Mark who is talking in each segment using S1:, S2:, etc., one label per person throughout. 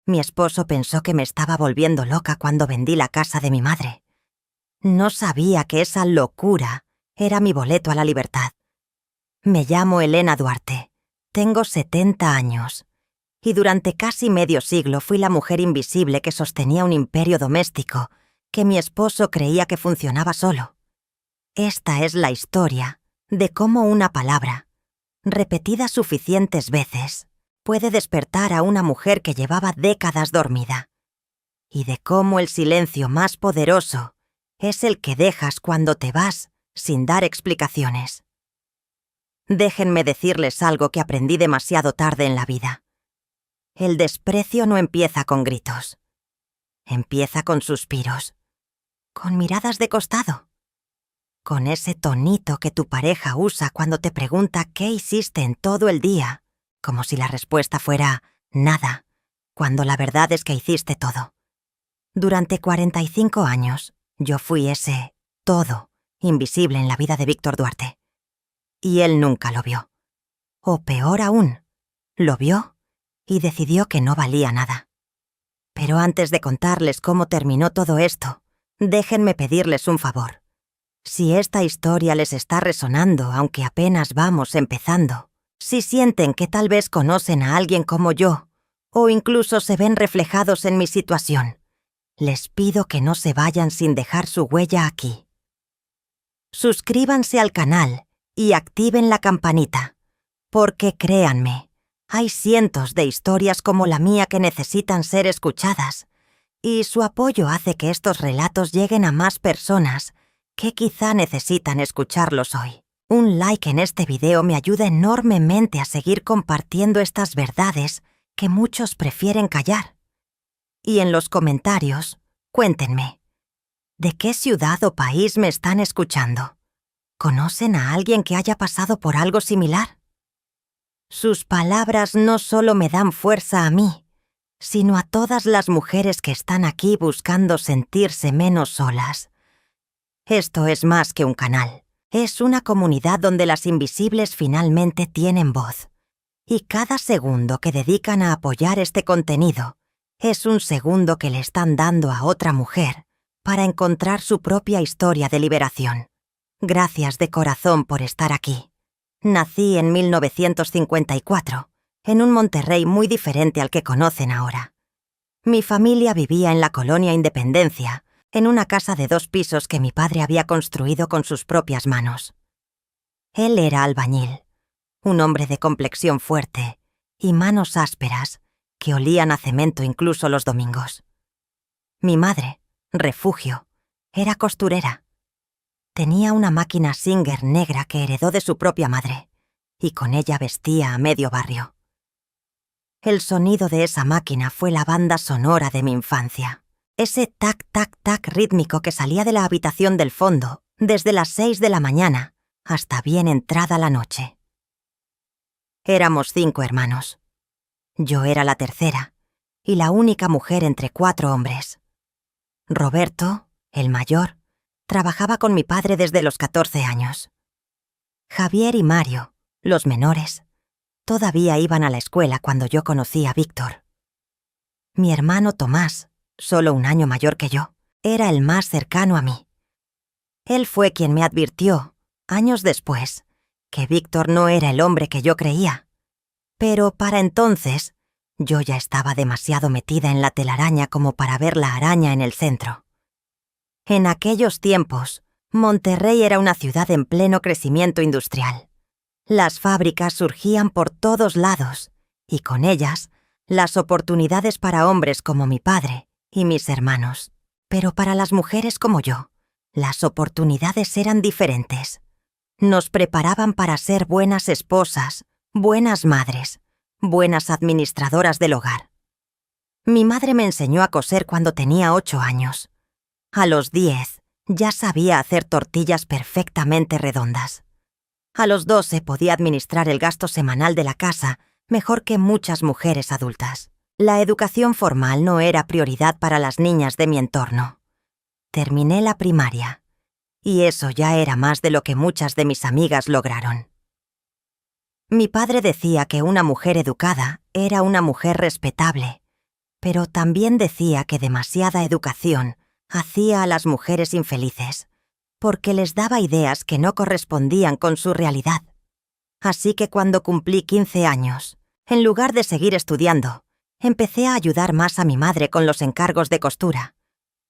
S1: Mi esposo pensó que me estaba volviendo loca cuando vendí la casa de mi madre. No sabía que esa locura era mi boleto a la libertad. Me llamo Elena Duarte. Tengo 70 años. Y durante casi medio siglo fui la mujer invisible que sostenía un imperio doméstico que mi esposo creía que funcionaba solo. Esta es la historia de cómo una palabra, repetida suficientes veces, puede despertar a una mujer que llevaba décadas dormida. Y de cómo el silencio más poderoso es el que dejas cuando te vas sin dar explicaciones. Déjenme decirles algo que aprendí demasiado tarde en la vida. El desprecio no empieza con gritos. Empieza con suspiros, con miradas de costado, con ese tonito que tu pareja usa cuando te pregunta qué hiciste en todo el día, como si la respuesta fuera nada, cuando la verdad es que hiciste todo. Durante 45 años, yo fui ese todo invisible en la vida de Víctor Duarte. Y él nunca lo vio. O peor aún, lo vio y decidió que no valía nada. Pero antes de contarles cómo terminó todo esto, déjenme pedirles un favor. Si esta historia les está resonando, aunque apenas vamos empezando, si sienten que tal vez conocen a alguien como yo, o incluso se ven reflejados en mi situación, les pido que no se vayan sin dejar su huella aquí. Suscríbanse al canal y activen la campanita, porque créanme, hay cientos de historias como la mía que necesitan ser escuchadas, y su apoyo hace que estos relatos lleguen a más personas que quizá necesitan escucharlos hoy. Un like en este video me ayuda enormemente a seguir compartiendo estas verdades que muchos prefieren callar. Y en los comentarios, cuéntenme, ¿de qué ciudad o país me están escuchando? ¿Conocen a alguien que haya pasado por algo similar? Sus palabras no solo me dan fuerza a mí, sino a todas las mujeres que están aquí buscando sentirse menos solas. Esto es más que un canal. Es una comunidad donde las invisibles finalmente tienen voz. Y cada segundo que dedican a apoyar este contenido es un segundo que le están dando a otra mujer para encontrar su propia historia de liberación. Gracias de corazón por estar aquí. Nací en 1954, en un Monterrey muy diferente al que conocen ahora. Mi familia vivía en la colonia Independencia, en una casa de 2 pisos que mi padre había construido con sus propias manos. Él era albañil, un hombre de complexión fuerte y manos ásperas que olían a cemento incluso los domingos. Mi madre, Refugio, era costurera. Tenía una máquina Singer negra que heredó de su propia madre, y con ella vestía a medio barrio. El sonido de esa máquina fue la banda sonora de mi infancia. Ese tac-tac-tac rítmico que salía de la habitación del fondo desde las 6 de la mañana hasta bien entrada la noche. Éramos 5 hermanos. Yo era la tercera y la única mujer entre 4 hombres. Roberto, el mayor, trabajaba con mi padre desde los 14 años. Javier y Mario, los menores, todavía iban a la escuela cuando yo conocí a Víctor. Mi hermano Tomás, solo un año mayor que yo, era el más cercano a mí. Él fue quien me advirtió, años después, que Víctor no era el hombre que yo creía. Pero para entonces, yo ya estaba demasiado metida en la telaraña como para ver la araña en el centro. En aquellos tiempos, Monterrey era una ciudad en pleno crecimiento industrial. Las fábricas surgían por todos lados, y con ellas, las oportunidades para hombres como mi padre y mis hermanos. Pero para las mujeres como yo, las oportunidades eran diferentes. Nos preparaban para ser buenas esposas, buenas madres, buenas administradoras del hogar. Mi madre me enseñó a coser cuando tenía 8 años. A los 10 ya sabía hacer tortillas perfectamente redondas. A los 12 podía administrar el gasto semanal de la casa mejor que muchas mujeres adultas. La educación formal no era prioridad para las niñas de mi entorno. Terminé la primaria, y eso ya era más de lo que muchas de mis amigas lograron. Mi padre decía que una mujer educada era una mujer respetable, Pero también decía que demasiada educación hacía a las mujeres infelices, porque les daba ideas que no correspondían con su realidad. Así que cuando cumplí 15 años, en lugar de seguir estudiando, empecé a ayudar más a mi madre con los encargos de costura.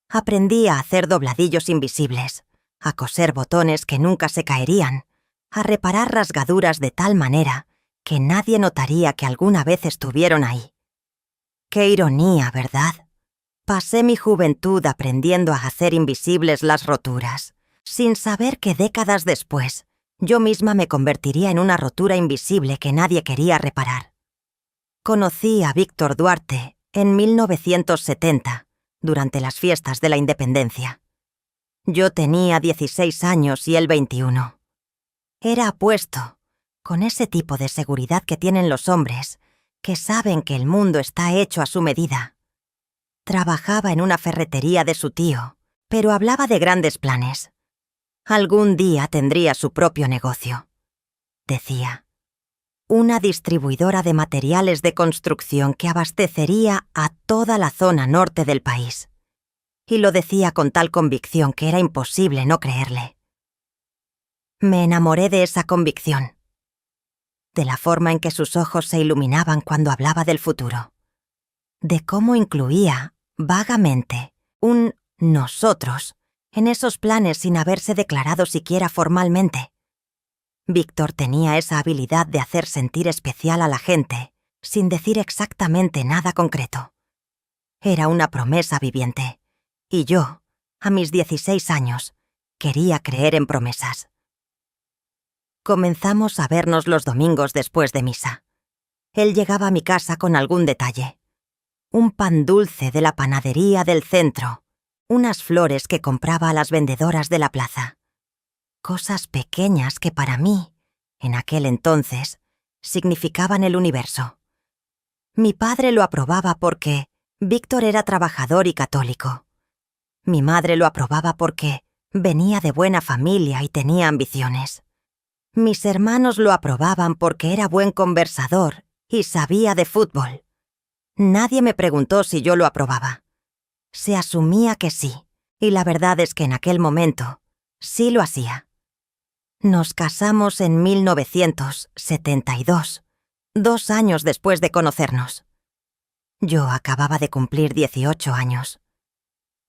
S1: Aprendí a hacer dobladillos invisibles, a coser botones que nunca se caerían, a reparar rasgaduras de tal manera que nadie notaría que alguna vez estuvieron ahí. Qué ironía, ¿verdad? Pasé mi juventud aprendiendo a hacer invisibles las roturas, sin saber que décadas después yo misma me convertiría en una rotura invisible que nadie quería reparar. Conocí a Víctor Duarte en 1970, durante las fiestas de la Independencia. Yo tenía 16 años y él 21. Era apuesto, con ese tipo de seguridad que tienen los hombres, que saben que el mundo está hecho a su medida. Trabajaba en una ferretería de su tío, pero hablaba de grandes planes. Algún día tendría su propio negocio, decía. Una distribuidora de materiales de construcción que abastecería a toda la zona norte del país. Y lo decía con tal convicción que era imposible no creerle. Me enamoré de esa convicción, de la forma en que sus ojos se iluminaban cuando hablaba del futuro, de cómo incluía, vagamente, un nosotros en esos planes sin haberse declarado siquiera formalmente. Víctor tenía esa habilidad de hacer sentir especial a la gente, sin decir exactamente nada concreto. Era una promesa viviente, y yo, a mis 16 años, quería creer en promesas. Comenzamos a vernos los domingos después de misa. Él llegaba a mi casa con algún detalle. Un pan dulce de la panadería del centro, unas flores que compraba a las vendedoras de la plaza. Cosas pequeñas que para mí, en aquel entonces, significaban el universo. Mi padre lo aprobaba porque Víctor era trabajador y católico. Mi madre lo aprobaba porque venía de buena familia y tenía ambiciones. Mis hermanos lo aprobaban porque era buen conversador y sabía de fútbol. Nadie me preguntó si yo lo aprobaba. Se asumía que sí, y la verdad es que en aquel momento sí lo hacía. Nos casamos en 1972, 2 años después de conocernos. Yo acababa de cumplir 18 años.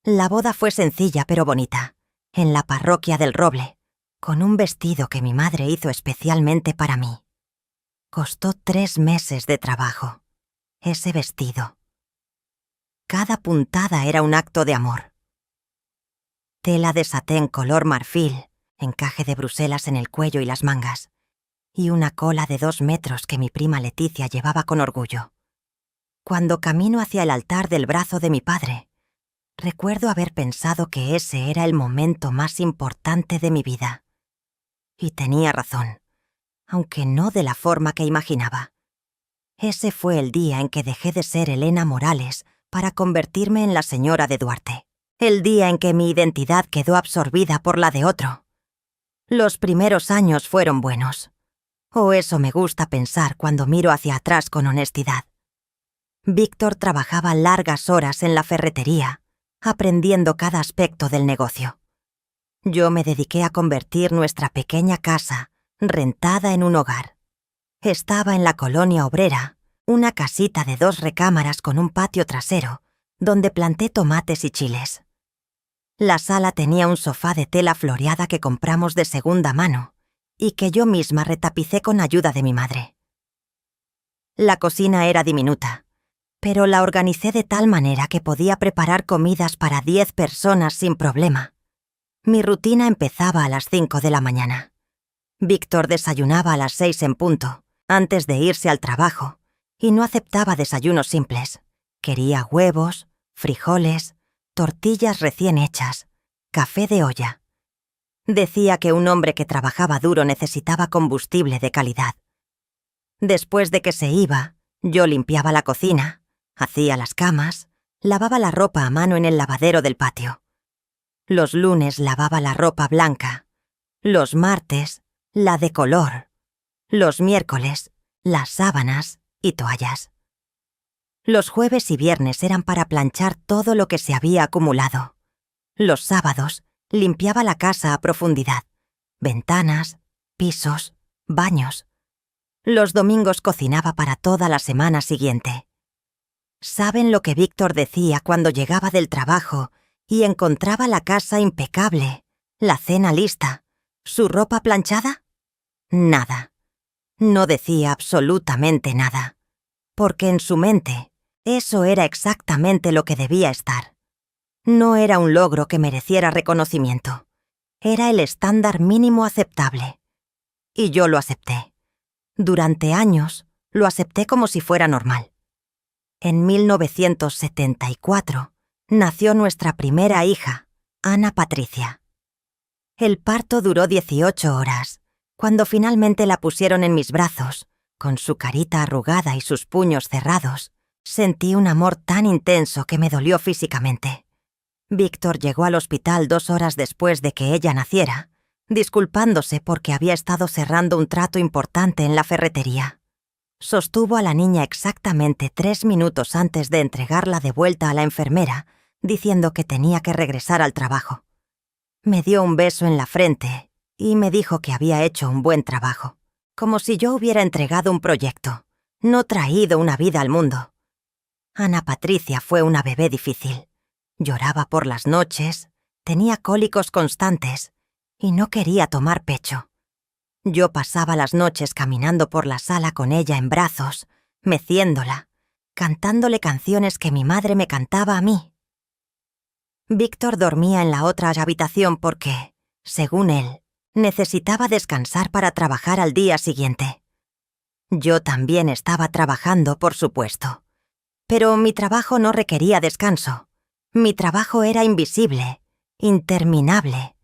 S1: La boda fue sencilla pero bonita, en la parroquia del Roble, con un vestido que mi madre hizo especialmente para mí. Costó 3 meses de trabajo, ese vestido. Cada puntada era un acto de amor. Tela de satén color marfil, encaje de Bruselas en el cuello y las mangas, y una cola de 2 metros que mi prima Leticia llevaba con orgullo. Cuando camino hacia el altar del brazo de mi padre, recuerdo haber pensado que ese era el momento más importante de mi vida. Y tenía razón, aunque no de la forma que imaginaba. Ese fue el día en que dejé de ser Elena Morales para convertirme en la señora de Duarte. El día en que mi identidad quedó absorbida por la de otro. Los primeros años fueron buenos. O eso me gusta pensar cuando miro hacia atrás con honestidad. Víctor trabajaba largas horas en la ferretería, aprendiendo cada aspecto del negocio. Yo me dediqué a convertir nuestra pequeña casa, rentada en un hogar. Estaba en la colonia obrera, una casita de 2 recámaras con un patio trasero, donde planté tomates y chiles. La sala tenía un sofá de tela floreada que compramos de segunda mano y que yo misma retapicé con ayuda de mi madre. La cocina era diminuta, pero la organicé de tal manera que podía preparar comidas para 10 personas sin problema. Mi rutina empezaba a las 5 de la mañana. Víctor desayunaba a las 6 en punto, antes de irse al trabajo, y no aceptaba desayunos simples. Quería huevos, frijoles, tortillas recién hechas, café de olla. Decía que un hombre que trabajaba duro necesitaba combustible de calidad. Después de que se iba, yo limpiaba la cocina, hacía las camas, lavaba la ropa a mano en el lavadero del patio. Los lunes lavaba la ropa blanca, los martes la de color, los miércoles las sábanas y toallas. Los jueves y viernes eran para planchar todo lo que se había acumulado. Los sábados limpiaba la casa a profundidad. Ventanas, pisos, baños. Los domingos cocinaba para toda la semana siguiente. ¿Saben lo que Víctor decía cuando llegaba del trabajo y encontraba la casa impecable, la cena lista, su ropa planchada? Nada. No decía absolutamente nada, porque en su mente eso era exactamente lo que debía estar. No era un logro que mereciera reconocimiento. Era el estándar mínimo aceptable. Y yo lo acepté. Durante años, lo acepté como si fuera normal. En 1974, nació nuestra primera hija, Ana Patricia. El parto duró 18 horas. Cuando finalmente la pusieron en mis brazos, con su carita arrugada y sus puños cerrados, sentí un amor tan intenso que me dolió físicamente. Víctor llegó al hospital 2 horas después de que ella naciera, disculpándose porque había estado cerrando un trato importante en la ferretería. Sostuvo a la niña exactamente 3 minutos antes de entregarla de vuelta a la enfermera, diciendo que tenía que regresar al trabajo. Me dio un beso en la frente y me dijo que había hecho un buen trabajo, como si yo hubiera entregado un proyecto, no traído una vida al mundo. Ana Patricia fue una bebé difícil. Lloraba por las noches, tenía cólicos constantes y no quería tomar pecho. Yo pasaba las noches caminando por la sala con ella en brazos, meciéndola, cantándole canciones que mi madre me cantaba a mí. Víctor dormía en la otra habitación porque, según él, necesitaba descansar para trabajar al día siguiente. Yo también estaba trabajando, por supuesto. Pero mi trabajo no requería descanso. Mi trabajo era invisible, interminable,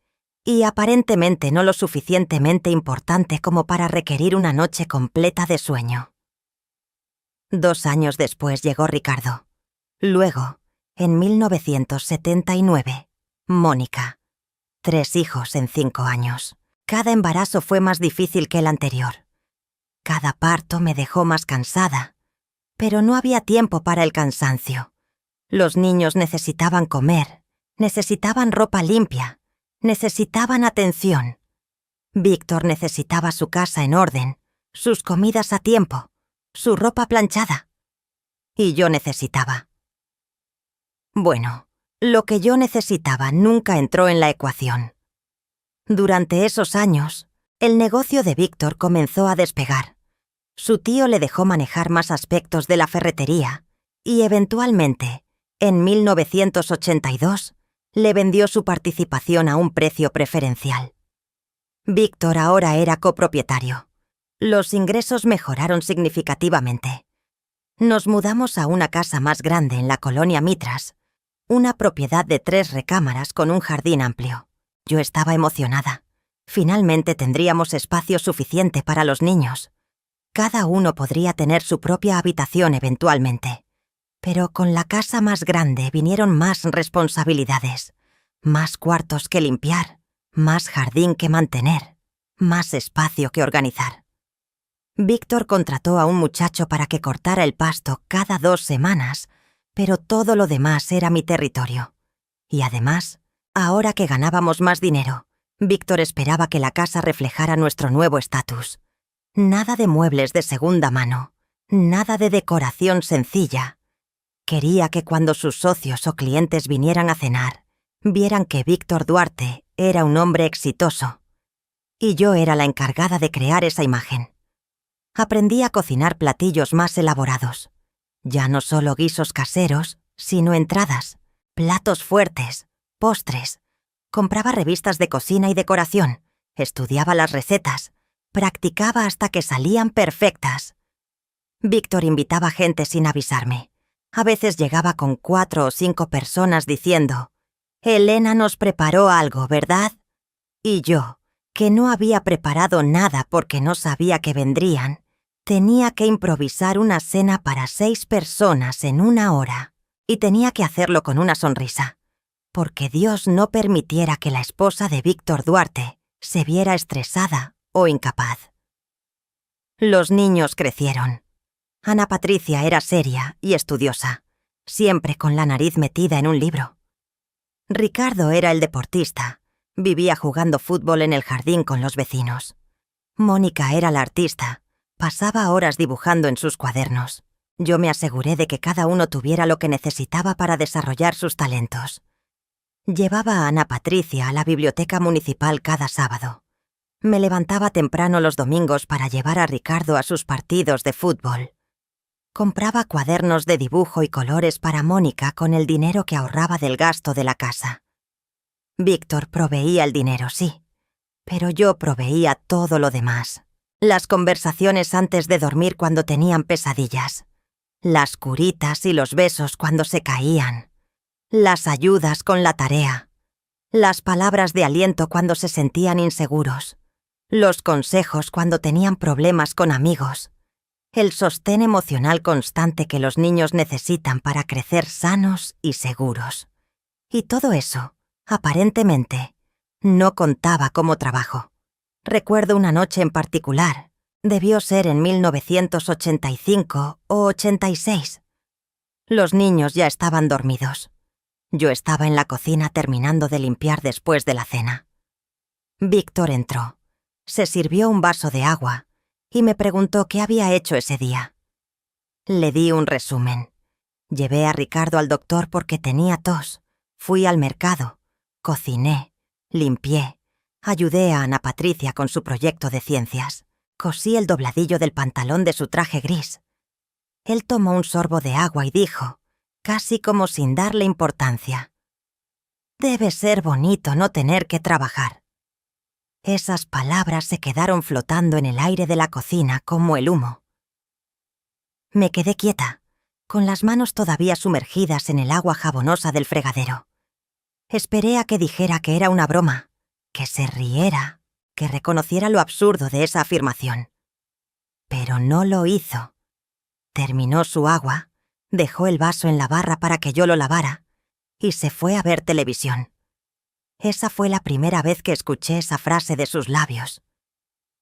S1: y aparentemente no lo suficientemente importante como para requerir una noche completa de sueño. 2 años después llegó Ricardo. Luego, en 1979, Mónica. 3 hijos en 5 años. Cada embarazo fue más difícil que el anterior. Cada parto me dejó más cansada, pero no había tiempo para el cansancio. Los niños necesitaban comer, necesitaban ropa limpia, necesitaban atención. Víctor necesitaba su casa en orden, sus comidas a tiempo, su ropa planchada. Y yo necesitaba. Bueno, lo que yo necesitaba nunca entró en la ecuación. Durante esos años, el negocio de Víctor comenzó a despegar. Su tío le dejó manejar más aspectos de la ferretería y, eventualmente, en 1982, le vendió su participación a un precio preferencial. Víctor ahora era copropietario. Los ingresos mejoraron significativamente. Nos mudamos a una casa más grande en la colonia Mitras, una propiedad de 3 recámaras con un jardín amplio. Yo estaba emocionada. Finalmente tendríamos espacio suficiente para los niños. Cada uno podría tener su propia habitación eventualmente. Pero con la casa más grande vinieron más responsabilidades, más cuartos que limpiar, más jardín que mantener, más espacio que organizar. Víctor contrató a un muchacho para que cortara el pasto cada 2 semanas, pero todo lo demás era mi territorio. Y además, ahora que ganábamos más dinero, Víctor esperaba que la casa reflejara nuestro nuevo estatus. Nada de muebles de segunda mano, nada de decoración sencilla. Quería que cuando sus socios o clientes vinieran a cenar, vieran que Víctor Duarte era un hombre exitoso. Y yo era la encargada de crear esa imagen. Aprendí a cocinar platillos más elaborados. Ya no solo guisos caseros, sino entradas, platos fuertes, postres. Compraba revistas de cocina y decoración, estudiaba las recetas, practicaba hasta que salían perfectas. Víctor invitaba gente sin avisarme. A veces llegaba con 4 o 5 personas diciendo: «Elena nos preparó algo, ¿verdad?» Y yo, que no había preparado nada porque no sabía que vendrían, tenía que improvisar una cena para 6 personas en 1 hora. Y tenía que hacerlo con una sonrisa, porque Dios no permitiera que la esposa de Víctor Duarte se viera estresada o incapaz. Los niños crecieron. Ana Patricia era seria y estudiosa, siempre con la nariz metida en un libro. Ricardo era el deportista, vivía jugando fútbol en el jardín con los vecinos. Mónica era la artista, pasaba horas dibujando en sus cuadernos. Yo me aseguré de que cada uno tuviera lo que necesitaba para desarrollar sus talentos. Llevaba a Ana Patricia a la biblioteca municipal cada sábado. Me levantaba temprano los domingos para llevar a Ricardo a sus partidos de fútbol. Compraba cuadernos de dibujo y colores para Mónica con el dinero que ahorraba del gasto de la casa. Víctor proveía el dinero, sí, pero yo proveía todo lo demás. Las conversaciones antes de dormir cuando tenían pesadillas. Las curitas y los besos cuando se caían. Las ayudas con la tarea. Las palabras de aliento cuando se sentían inseguros. Los consejos cuando tenían problemas con amigos. El sostén emocional constante que los niños necesitan para crecer sanos y seguros. Y todo eso, aparentemente, no contaba como trabajo. Recuerdo una noche en particular. Debió ser en 1985 o 86. Los niños ya estaban dormidos. Yo estaba en la cocina terminando de limpiar después de la cena. Víctor entró, se sirvió un vaso de agua y me preguntó qué había hecho ese día. Le di un resumen. Llevé a Ricardo al doctor porque tenía tos. Fui al mercado, cociné, limpié, ayudé a Ana Patricia con su proyecto de ciencias. Cosí el dobladillo del pantalón de su traje gris. Él tomó un sorbo de agua y dijo, casi como sin darle importancia: «Debe ser bonito no tener que trabajar». Esas palabras se quedaron flotando en el aire de la cocina como el humo. Me quedé quieta, con las manos todavía sumergidas en el agua jabonosa del fregadero. Esperé a que dijera que era una broma, que se riera, que reconociera lo absurdo de esa afirmación. Pero no lo hizo. Terminó su agua, dejó el vaso en la barra para que yo lo lavara y se fue a ver televisión. Esa fue la primera vez que escuché esa frase de sus labios.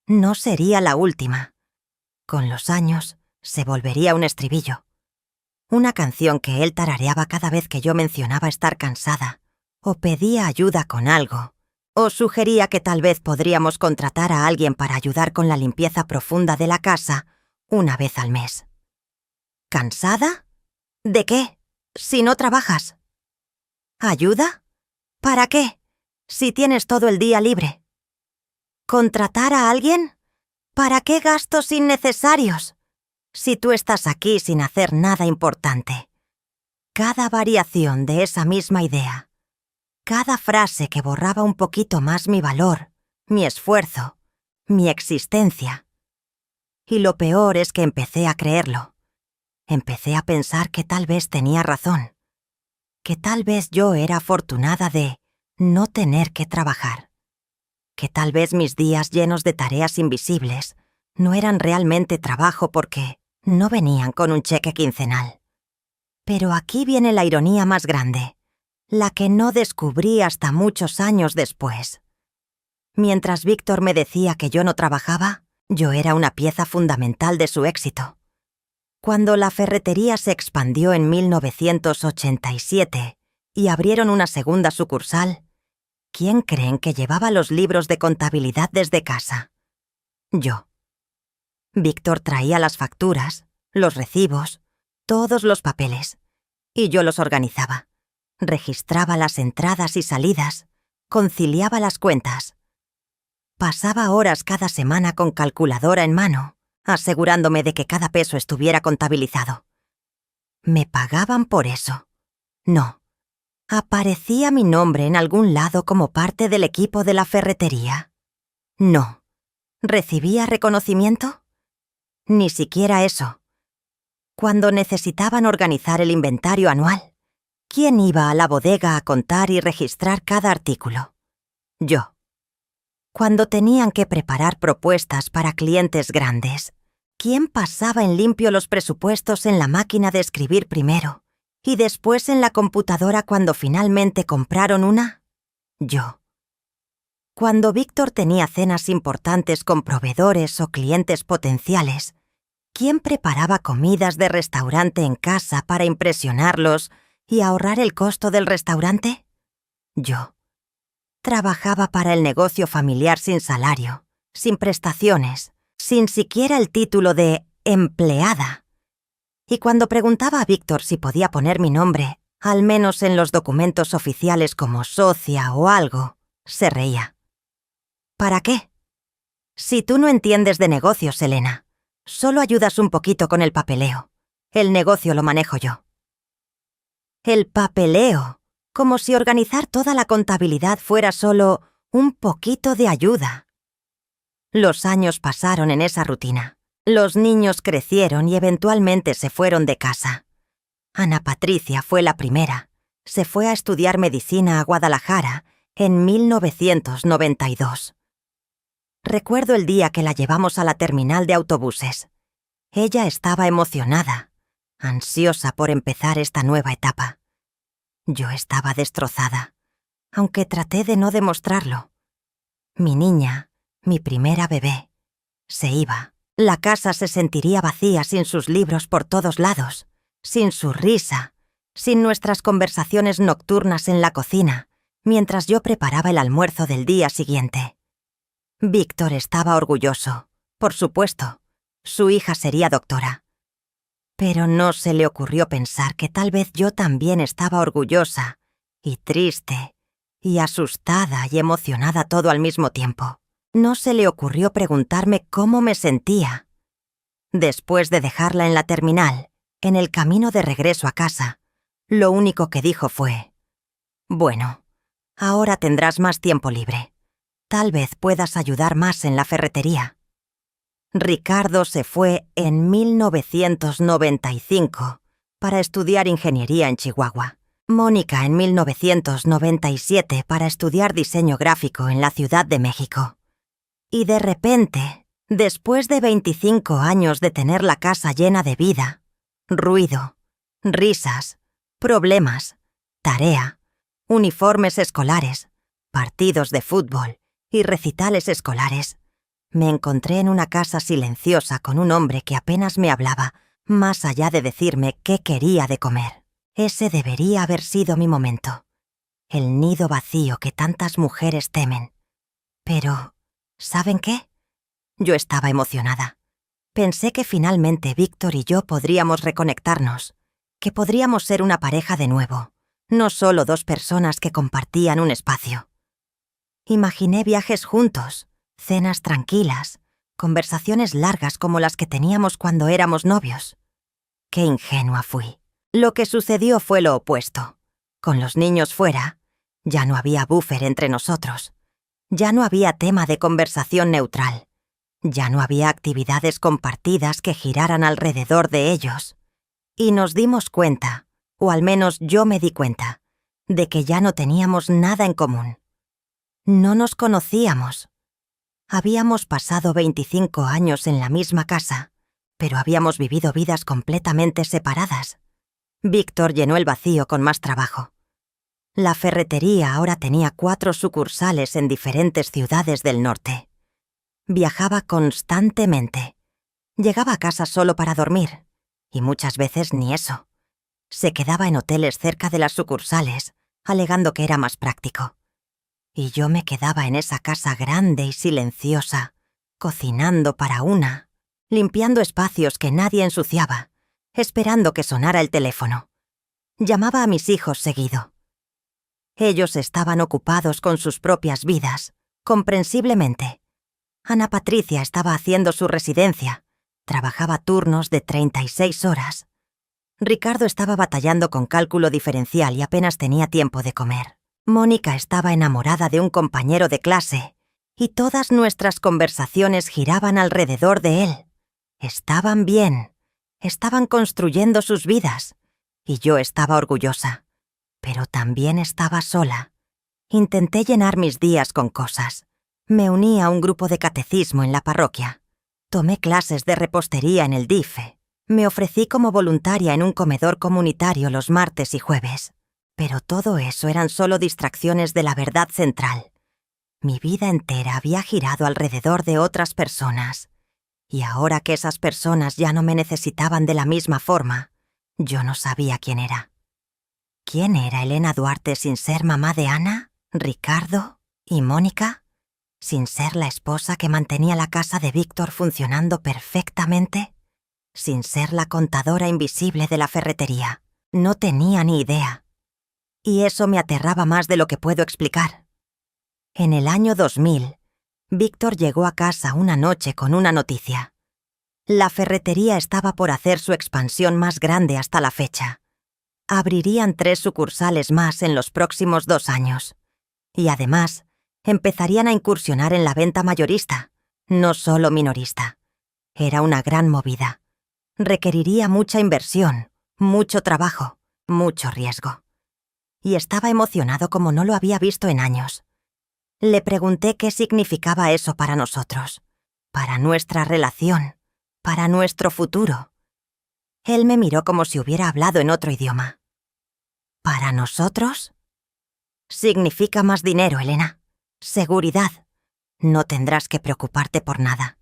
S1: No sería la última. Con los años se volvería un estribillo. Una canción que él tarareaba cada vez que yo mencionaba estar cansada, o pedía ayuda con algo, o sugería que tal vez podríamos contratar a alguien para ayudar con la limpieza profunda de la casa una vez al mes. ¿Cansada? ¿De qué? Si no trabajas. ¿Ayuda? ¿Para qué? Si tienes todo el día libre. ¿Contratar a alguien? ¿Para qué gastos innecesarios? Si tú estás aquí sin hacer nada importante. Cada variación de esa misma idea, cada frase que borraba un poquito más mi valor, mi esfuerzo, mi existencia. Y lo peor es que empecé a creerlo. Empecé a pensar que tal vez tenía razón, que tal vez yo era afortunada de no tener que trabajar, que tal vez mis días llenos de tareas invisibles no eran realmente trabajo porque no venían con un cheque quincenal. Pero aquí viene la ironía más grande, la que no descubrí hasta muchos años después. Mientras Víctor me decía que yo no trabajaba, yo era una pieza fundamental de su éxito. Cuando la ferretería se expandió en 1987 y abrieron una segunda sucursal, ¿quién creen que llevaba los libros de contabilidad desde casa? Yo. Víctor traía las facturas, los recibos, todos los papeles, y yo los organizaba. Registraba las entradas y salidas, conciliaba las cuentas. Pasaba horas cada semana con calculadora en mano, asegurándome de que cada peso estuviera contabilizado. ¿Me pagaban por eso? No. ¿Aparecía mi nombre en algún lado como parte del equipo de la ferretería? No. ¿Recibía reconocimiento? Ni siquiera eso. Cuando necesitaban organizar el inventario anual, ¿quién iba a la bodega a contar y registrar cada artículo? Yo. Cuando tenían que preparar propuestas para clientes grandes, ¿quién pasaba en limpio los presupuestos en la máquina de escribir primero y después en la computadora cuando finalmente compraron una? Yo. Cuando Víctor tenía cenas importantes con proveedores o clientes potenciales, ¿Quién preparaba comidas de restaurante en casa para impresionarlos y ahorrar el costo del restaurante? Yo. Trabajaba para el negocio familiar sin salario, sin prestaciones, sin siquiera el título de empleada. Y cuando preguntaba a Víctor si podía poner mi nombre, al menos en los documentos oficiales como socia o algo, se reía. ¿Para qué? Si tú no entiendes de negocios, Elena, solo ayudas un poquito con el papeleo. El negocio lo manejo yo. El papeleo, como si organizar toda la contabilidad fuera solo un poquito de ayuda. Los años pasaron en esa rutina. Los niños crecieron y eventualmente se fueron de casa. Ana Patricia fue la primera. Se fue a estudiar medicina a Guadalajara en 1992. Recuerdo el día que la llevamos a la terminal de autobuses. Ella estaba emocionada, ansiosa por empezar esta nueva etapa. Yo estaba destrozada, aunque traté de no demostrarlo. Mi niña, mi primera bebé, se iba. La casa se sentiría vacía sin sus libros por todos lados, sin su risa, sin nuestras conversaciones nocturnas en la cocina, mientras yo preparaba el almuerzo del día siguiente. Víctor estaba orgulloso, por supuesto. Su hija sería doctora. Pero no se le ocurrió pensar que tal vez yo también estaba orgullosa, y triste, y asustada y emocionada todo al mismo tiempo. No se le ocurrió preguntarme cómo me sentía. Después de dejarla en la terminal, en el camino de regreso a casa, lo único que dijo fue: «Bueno, ahora tendrás más tiempo libre. Tal vez puedas ayudar más en la ferretería». Ricardo se fue en 1995 para estudiar ingeniería en Chihuahua. Mónica en 1997 para estudiar diseño gráfico en la Ciudad de México. Y de repente, después de 25 años de tener la casa llena de vida, ruido, risas, problemas, tarea, uniformes escolares, partidos de fútbol y recitales escolares, me encontré en una casa silenciosa con un hombre que apenas me hablaba, más allá de decirme qué quería de comer. Ese debería haber sido mi momento. El nido vacío que tantas mujeres temen. Pero, ¿saben qué? Yo estaba emocionada. Pensé que finalmente Víctor y yo podríamos reconectarnos, que podríamos ser una pareja de nuevo, no solo dos personas que compartían un espacio. Imaginé viajes juntos, cenas tranquilas, conversaciones largas como las que teníamos cuando éramos novios. Qué ingenua fui. Lo que sucedió fue lo opuesto. Con los niños fuera, ya no había buffer entre nosotros. Ya no había tema de conversación neutral. Ya no había actividades compartidas que giraran alrededor de ellos. Y nos dimos cuenta, o al menos yo me di cuenta, de que ya no teníamos nada en común. No nos conocíamos. Habíamos pasado 25 años en la misma casa, pero habíamos vivido vidas completamente separadas. Víctor llenó el vacío con más trabajo. La ferretería ahora tenía 4 sucursales en diferentes ciudades del norte. Viajaba constantemente. Llegaba a casa solo para dormir, y muchas veces ni eso. Se quedaba en hoteles cerca de las sucursales, alegando que era más práctico. Y yo me quedaba en esa casa grande y silenciosa, cocinando para una, limpiando espacios que nadie ensuciaba, esperando que sonara el teléfono. Llamaba a mis hijos seguido. Ellos estaban ocupados con sus propias vidas, comprensiblemente. Ana Patricia estaba haciendo su residencia, trabajaba turnos de 36 horas. Ricardo estaba batallando con cálculo diferencial y apenas tenía tiempo de comer. Mónica estaba enamorada de un compañero de clase, y todas nuestras conversaciones giraban alrededor de él. Estaban bien, estaban construyendo sus vidas, y yo estaba orgullosa, pero también estaba sola. Intenté llenar mis días con cosas. Me uní a un grupo de catecismo en la parroquia. Tomé clases de repostería en el DIFE. Me ofrecí como voluntaria en un comedor comunitario los martes y jueves. Pero todo eso eran solo distracciones de la verdad central. Mi vida entera había girado alrededor de otras personas, Y ahora que esas personas ya no me necesitaban de la misma forma, yo no sabía quién era. ¿Quién era Elena Duarte sin ser mamá de Ana, Ricardo y Mónica? ¿Sin ser la esposa que mantenía la casa de Víctor funcionando perfectamente? ¿Sin ser la contadora invisible de la ferretería? No tenía ni idea. Y eso me aterraba más de lo que puedo explicar. En el año 2000, Víctor llegó a casa una noche con una noticia. La ferretería estaba por hacer su expansión más grande hasta la fecha. Abrirían 3 sucursales más en los próximos 2 años. Y además, empezarían a incursionar en la venta mayorista, no solo minorista. Era una gran movida. Requeriría mucha inversión, mucho trabajo, mucho riesgo. Y estaba emocionado como no lo había visto en años. Le pregunté qué significaba eso para nosotros, para nuestra relación, para nuestro futuro. Él me miró como si hubiera hablado en otro idioma. ¿Para nosotros? Significa más dinero, Elena. Seguridad. No tendrás que preocuparte por nada.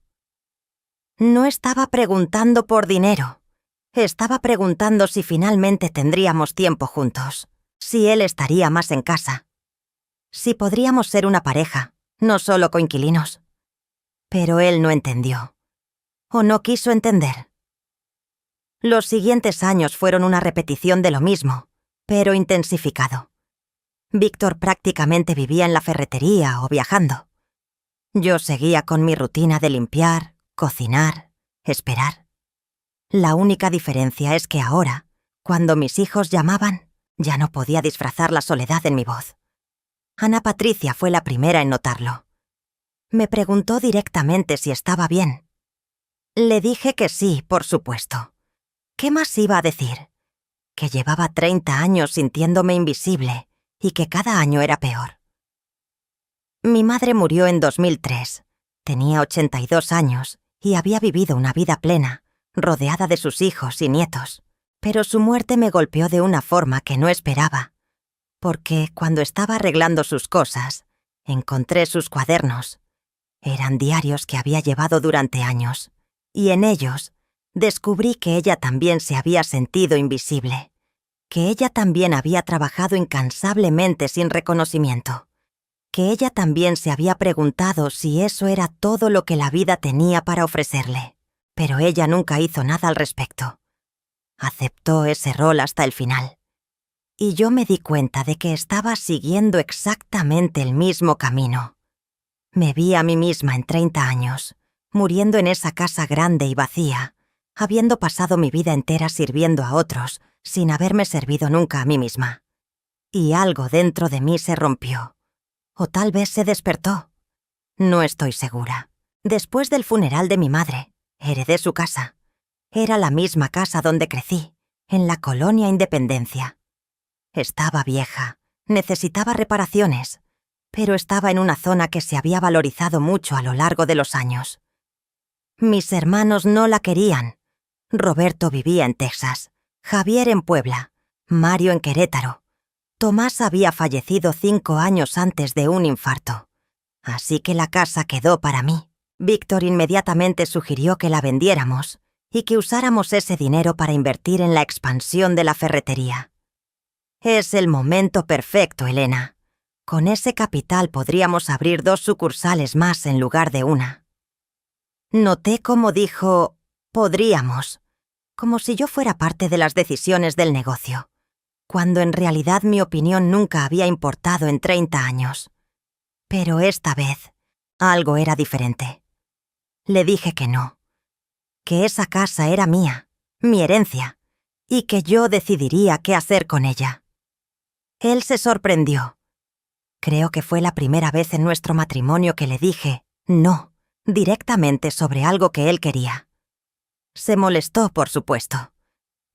S1: No estaba preguntando por dinero. Estaba preguntando si finalmente tendríamos tiempo juntos, si él estaría más en casa, si podríamos ser una pareja, no solo coinquilinos. Pero él no entendió. O no quiso entender. Los siguientes años fueron una repetición de lo mismo, pero intensificado. Víctor prácticamente vivía en la ferretería o viajando. Yo seguía con mi rutina de limpiar, cocinar, esperar. La única diferencia es que ahora, cuando mis hijos llamaban, ya no podía disfrazar la soledad en mi voz. Ana Patricia fue la primera en notarlo. Me preguntó directamente si estaba bien. Le dije que sí, por supuesto. ¿Qué más iba a decir? Que llevaba 30 años sintiéndome invisible y que cada año era peor. Mi madre murió en 2003. Tenía 82 años y había vivido una vida plena, rodeada de sus hijos y nietos. Pero su muerte me golpeó de una forma que no esperaba, porque cuando estaba arreglando sus cosas, encontré sus cuadernos. Eran diarios que había llevado durante años, y en ellos descubrí que ella también se había sentido invisible, que ella también había trabajado incansablemente sin reconocimiento, que ella también se había preguntado si eso era todo lo que la vida tenía para ofrecerle, pero ella nunca hizo nada al respecto. Aceptó ese rol hasta el final. Y yo me di cuenta de que estaba siguiendo exactamente el mismo camino. Me vi a mí misma en 30 años, muriendo en esa casa grande y vacía, habiendo pasado mi vida entera sirviendo a otros, sin haberme servido nunca a mí misma. Y algo dentro de mí se rompió. O tal vez se despertó. No estoy segura. Después del funeral de mi madre, heredé su casa. Era la misma casa donde crecí, en la colonia Independencia. Estaba vieja, necesitaba reparaciones, pero estaba en una zona que se había valorizado mucho a lo largo de los años. Mis hermanos no la querían. Roberto vivía en Texas, Javier en Puebla, Mario en Querétaro. Tomás había fallecido 5 años antes de un infarto. Así que la casa quedó para mí. Víctor inmediatamente sugirió que la vendiéramos y que usáramos ese dinero para invertir en la expansión de la ferretería. Es el momento perfecto, Elena. Con ese capital podríamos abrir 2 sucursales más en lugar de una. Noté cómo dijo «podríamos», como si yo fuera parte de las decisiones del negocio, cuando en realidad mi opinión nunca había importado en 30 años. Pero esta vez, algo era diferente. Le dije que no, que esa casa era mía, mi herencia, y que yo decidiría qué hacer con ella. Él se sorprendió. Creo que fue la primera vez en nuestro matrimonio que le dije no, directamente sobre algo que él quería. Se molestó, por supuesto.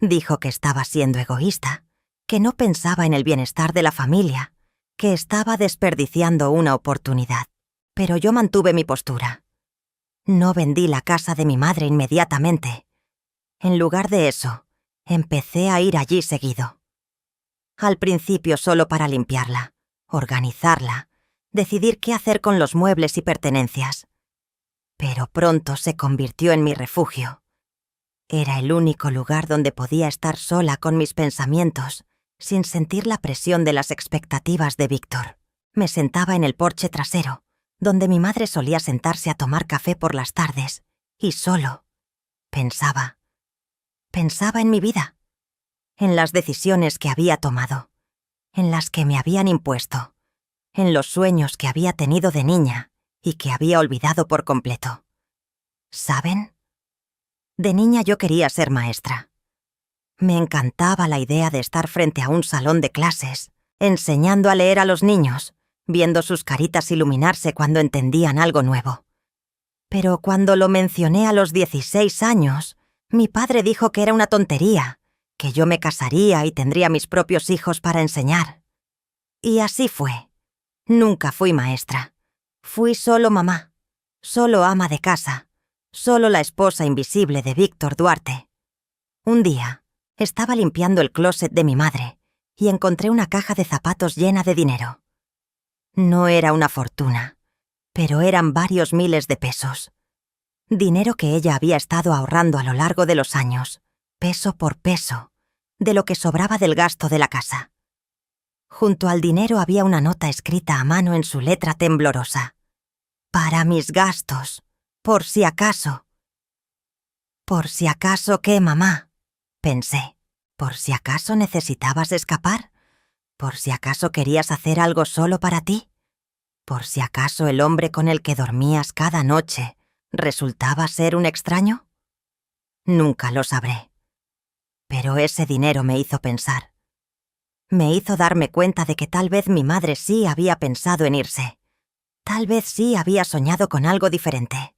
S1: Dijo que estaba siendo egoísta, que no pensaba en el bienestar de la familia, que estaba desperdiciando una oportunidad. Pero yo mantuve mi postura. No vendí la casa de mi madre inmediatamente. En lugar de eso, empecé a ir allí seguido. Al principio solo para limpiarla, organizarla, decidir qué hacer con los muebles y pertenencias. pero pronto se convirtió en mi refugio. Era el único lugar donde podía estar sola con mis pensamientos, sin sentir la presión de las expectativas de Víctor. Me sentaba en el porche trasero, donde mi madre solía sentarse a tomar café por las tardes, y solo pensaba. Pensaba en mi vida, en las decisiones que había tomado, en las que me habían impuesto, en los sueños que había tenido de niña y que había olvidado por completo. ¿Saben? De niña yo quería ser maestra. Me encantaba la idea de estar frente a un salón de clases, enseñando a leer a los niños, viendo sus caritas iluminarse cuando entendían algo nuevo. Pero cuando lo mencioné a los 16 años, mi padre dijo que era una tontería, que yo me casaría y tendría mis propios hijos para enseñar. Y así fue. Nunca fui maestra. Fui solo mamá, solo ama de casa, solo la esposa invisible de Víctor Duarte. Un día, estaba limpiando el closet de mi madre y encontré una caja de zapatos llena de dinero. No era una fortuna, pero eran varios miles de pesos. Dinero que ella había estado ahorrando a lo largo de los años, peso por peso, de lo que sobraba del gasto de la casa. Junto al dinero había una nota escrita a mano en su letra temblorosa. Para mis gastos, por si acaso. ¿Por si acaso qué, mamá? Pensé. ¿Por si acaso necesitabas escapar? ¿Por si acaso querías hacer algo solo para ti? ¿Por si acaso el hombre con el que dormías cada noche resultaba ser un extraño? Nunca lo sabré. Pero ese dinero me hizo pensar. Me hizo darme cuenta de que tal vez mi madre sí había pensado en irse. Tal vez sí había soñado con algo diferente.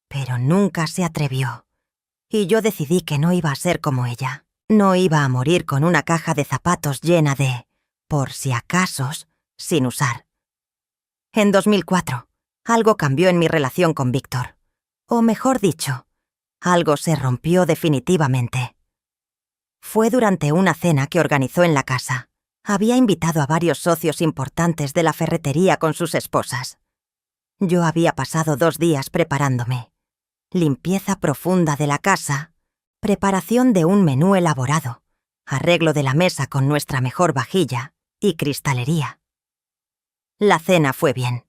S1: Pero nunca se atrevió. Y yo decidí que no iba a ser como ella. No iba a morir con una caja de zapatos llena de por si acasos sin usar. En 2004, algo cambió en mi relación con Víctor. O mejor dicho, algo se rompió definitivamente. Fue durante una cena que organizó en la casa. Había invitado a varios socios importantes de la ferretería con sus esposas. Yo había pasado 2 días preparándome. Limpieza profunda de la casa, preparación de un menú elaborado, arreglo de la mesa con nuestra mejor vajilla y cristalería. La cena fue bien.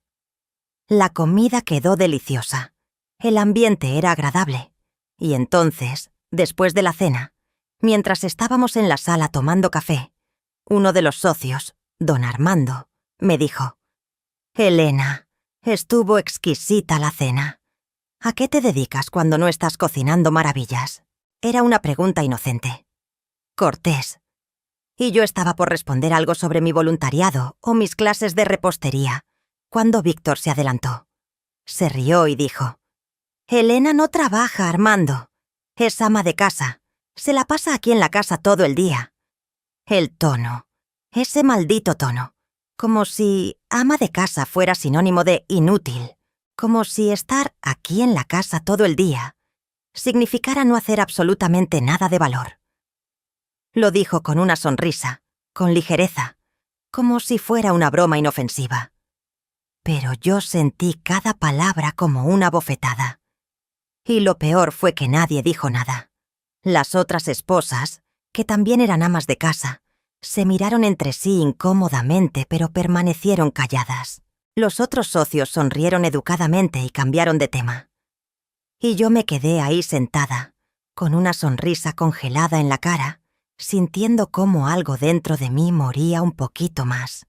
S1: La comida quedó deliciosa. El ambiente era agradable. Y entonces, después de la cena, mientras estábamos en la sala tomando café, uno de los socios, don Armando, me dijo: «Elena, estuvo exquisita la cena. ¿A qué te dedicas cuando no estás cocinando maravillas?». Era una pregunta inocente, cortés. Y yo estaba por responder algo sobre mi voluntariado o mis clases de repostería, cuando Víctor se adelantó. Se rió y dijo: «Elena no trabaja, Armando. Es ama de casa. Se la pasa aquí en la casa todo el día». El tono, ese maldito tono, como si ama de casa fuera sinónimo de inútil, como si estar aquí en la casa todo el día significara no hacer absolutamente nada de valor. Lo dijo con una sonrisa, con ligereza, como si fuera una broma inofensiva. Pero yo sentí cada palabra como una bofetada. Y lo peor fue que nadie dijo nada. Las otras esposas, que también eran amas de casa, se miraron entre sí incómodamente, pero permanecieron calladas. Los otros socios sonrieron educadamente y cambiaron de tema. Y yo me quedé ahí sentada, con una sonrisa congelada en la cara, sintiendo cómo algo dentro de mí moría un poquito más.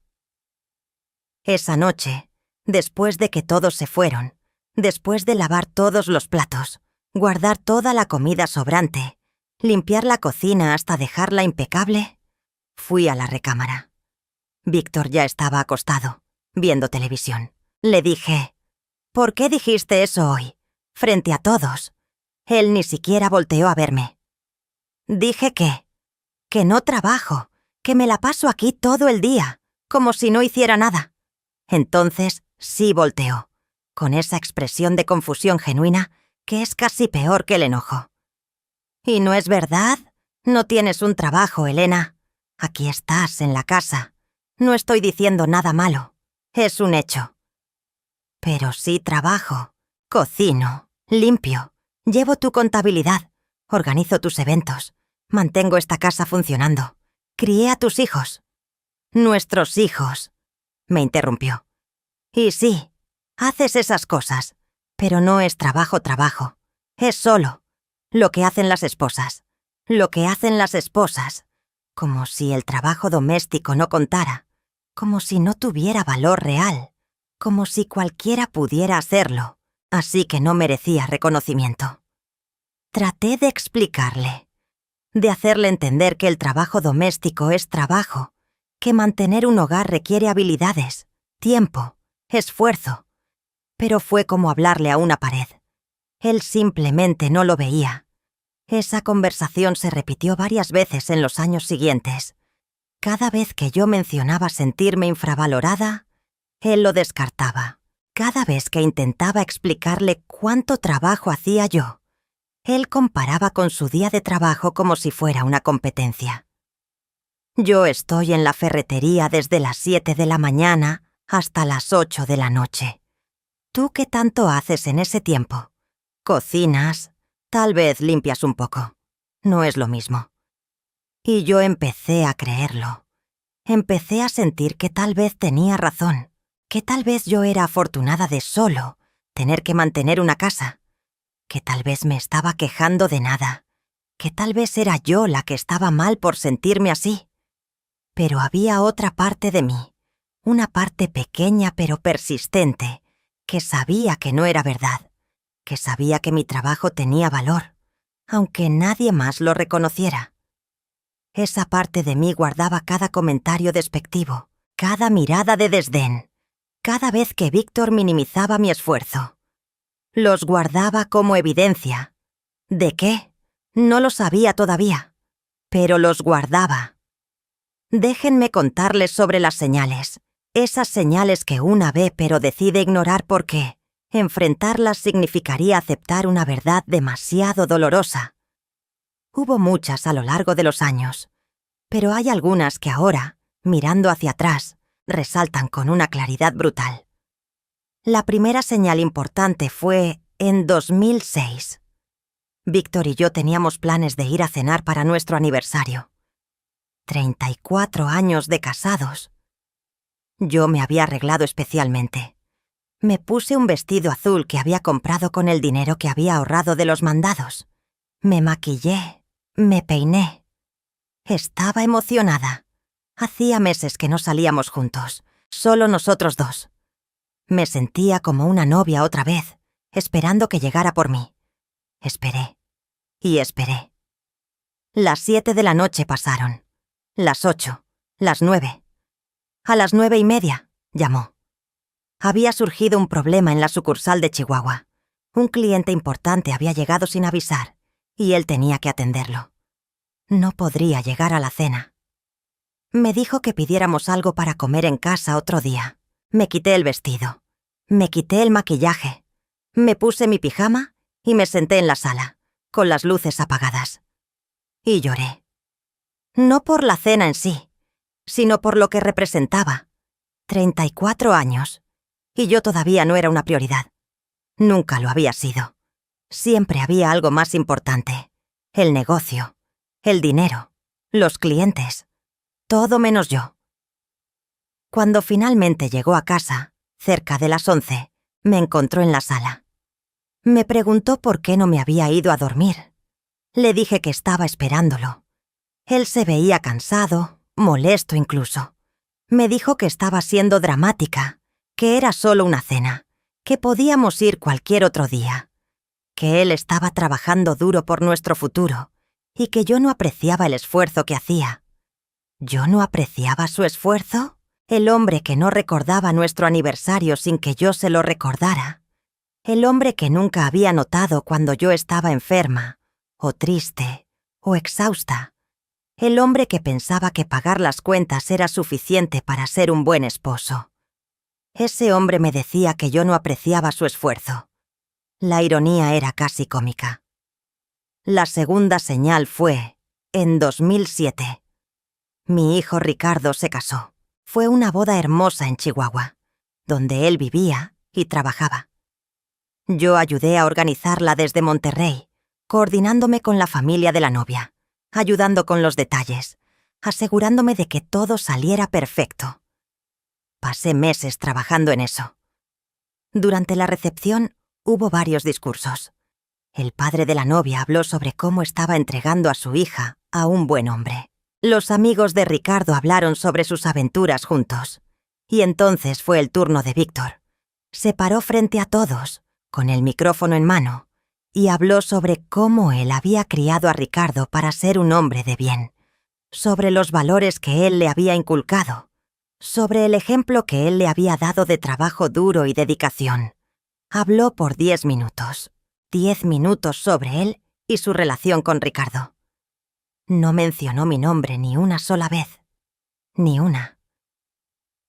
S1: Esa noche, después de que todos se fueron, después de lavar todos los platos, guardar toda la comida sobrante, limpiar la cocina hasta dejarla impecable, fui a la recámara. Víctor ya estaba acostado, viendo televisión. Le dije: «¿Por qué dijiste eso hoy, frente a todos?». Él ni siquiera volteó a verme. Dije que no trabajo, que me la paso aquí todo el día, como si no hiciera nada. Entonces sí volteó, con esa expresión de confusión genuina que es casi peor que el enojo. «¿Y no es verdad? No tienes un trabajo, Elena. Aquí estás, en la casa. No estoy diciendo nada malo. Es un hecho». «Pero sí trabajo. Cocino. Limpio, llevo tu contabilidad, organizo tus eventos, mantengo esta casa funcionando, crié a tus hijos. Nuestros hijos, me interrumpió. Y sí, haces esas cosas, pero no es trabajo, es solo lo que hacen las esposas, como si el trabajo doméstico no contara, como si no tuviera valor real, como si cualquiera pudiera hacerlo, así que no merecía reconocimiento. Traté de explicarle, de hacerle entender que el trabajo doméstico es trabajo, que mantener un hogar requiere habilidades, tiempo, esfuerzo. Pero fue como hablarle a una pared. Él simplemente no lo veía. Esa conversación se repitió varias veces en los años siguientes. Cada vez que yo mencionaba sentirme infravalorada, él lo descartaba. Cada vez que intentaba explicarle cuánto trabajo hacía yo, él comparaba con su día de trabajo como si fuera una competencia. Yo estoy en la ferretería desde las 7 de la mañana hasta las 8 de la noche. ¿Tú qué tanto haces en ese tiempo? Cocinas, tal vez limpias un poco. No es lo mismo. Y yo empecé a creerlo. Empecé a sentir que tal vez tenía razón, que tal vez yo era afortunada de solo tener que mantener una casa, que tal vez me estaba quejando de nada, que tal vez era yo la que estaba mal por sentirme así. Pero había otra parte de mí, una parte pequeña pero persistente, que sabía que no era verdad, que sabía que mi trabajo tenía valor, aunque nadie más lo reconociera. Esa parte de mí guardaba cada comentario despectivo, cada mirada de desdén, cada vez que Víctor minimizaba mi esfuerzo. Los guardaba como evidencia. ¿De qué? No lo sabía todavía, pero los guardaba. Déjenme contarles sobre las señales, esas señales que una ve pero decide ignorar porque enfrentarlas significaría aceptar una verdad demasiado dolorosa. Hubo muchas a lo largo de los años, pero hay algunas que ahora, mirando hacia atrás, resaltan con una claridad brutal. La primera señal importante fue en 2006. Víctor y yo teníamos planes de ir a cenar para nuestro aniversario. 34 años de casados. Yo me había arreglado especialmente. Me puse un vestido azul que había comprado con el dinero que había ahorrado de los mandados. Me maquillé, me peiné. Estaba emocionada. Hacía meses que no salíamos juntos, solo nosotros dos. Me sentía como una novia otra vez, esperando que llegara por mí. Esperé. Y esperé. Las 7 de la noche pasaron. Las 8, las 9. A las 9:30, llamó. Había surgido un problema en la sucursal de Chihuahua. Un cliente importante había llegado sin avisar, y él tenía que atenderlo. No podría llegar a la cena. Me dijo que pidiéramos algo para comer en casa otro día. Me quité el vestido. Me quité el maquillaje. Me puse mi pijama y me senté en la sala, con las luces apagadas. Y lloré. No por la cena en sí, sino por lo que representaba. 34 años. Y yo todavía no era una prioridad. Nunca lo había sido. Siempre había algo más importante. El negocio, el dinero, los clientes. Todo menos yo. Cuando finalmente llegó a casa, cerca de las 11, me encontró en la sala. Me preguntó por qué no me había ido a dormir. Le dije que estaba esperándolo. Él se veía cansado, molesto incluso. Me dijo que estaba siendo dramática, que era solo una cena, que podíamos ir cualquier otro día, que él estaba trabajando duro por nuestro futuro y que yo no apreciaba el esfuerzo que hacía. ¿Yo no apreciaba su esfuerzo? El hombre que no recordaba nuestro aniversario sin que yo se lo recordara. El hombre que nunca había notado cuando yo estaba enferma, o triste, o exhausta. El hombre que pensaba que pagar las cuentas era suficiente para ser un buen esposo. Ese hombre me decía que yo no apreciaba su esfuerzo. La ironía era casi cómica. La segunda señal fue en 2007. Mi hijo Ricardo se casó. Fue una boda hermosa en Chihuahua, donde él vivía y trabajaba. Yo ayudé a organizarla desde Monterrey, coordinándome con la familia de la novia, ayudando con los detalles, asegurándome de que todo saliera perfecto. Pasé meses trabajando en eso. Durante la recepción hubo varios discursos. El padre de la novia habló sobre cómo estaba entregando a su hija a un buen hombre. Los amigos de Ricardo hablaron sobre sus aventuras juntos. Y entonces fue el turno de Víctor. Se paró frente a todos, con el micrófono en mano, y habló sobre cómo él había criado a Ricardo para ser un hombre de bien, sobre los valores que él le había inculcado, sobre el ejemplo que él le había dado de trabajo duro y dedicación. Habló por 10 minutos. 10 minutos sobre él y su relación con Ricardo. No mencionó mi nombre ni una sola vez. Ni una.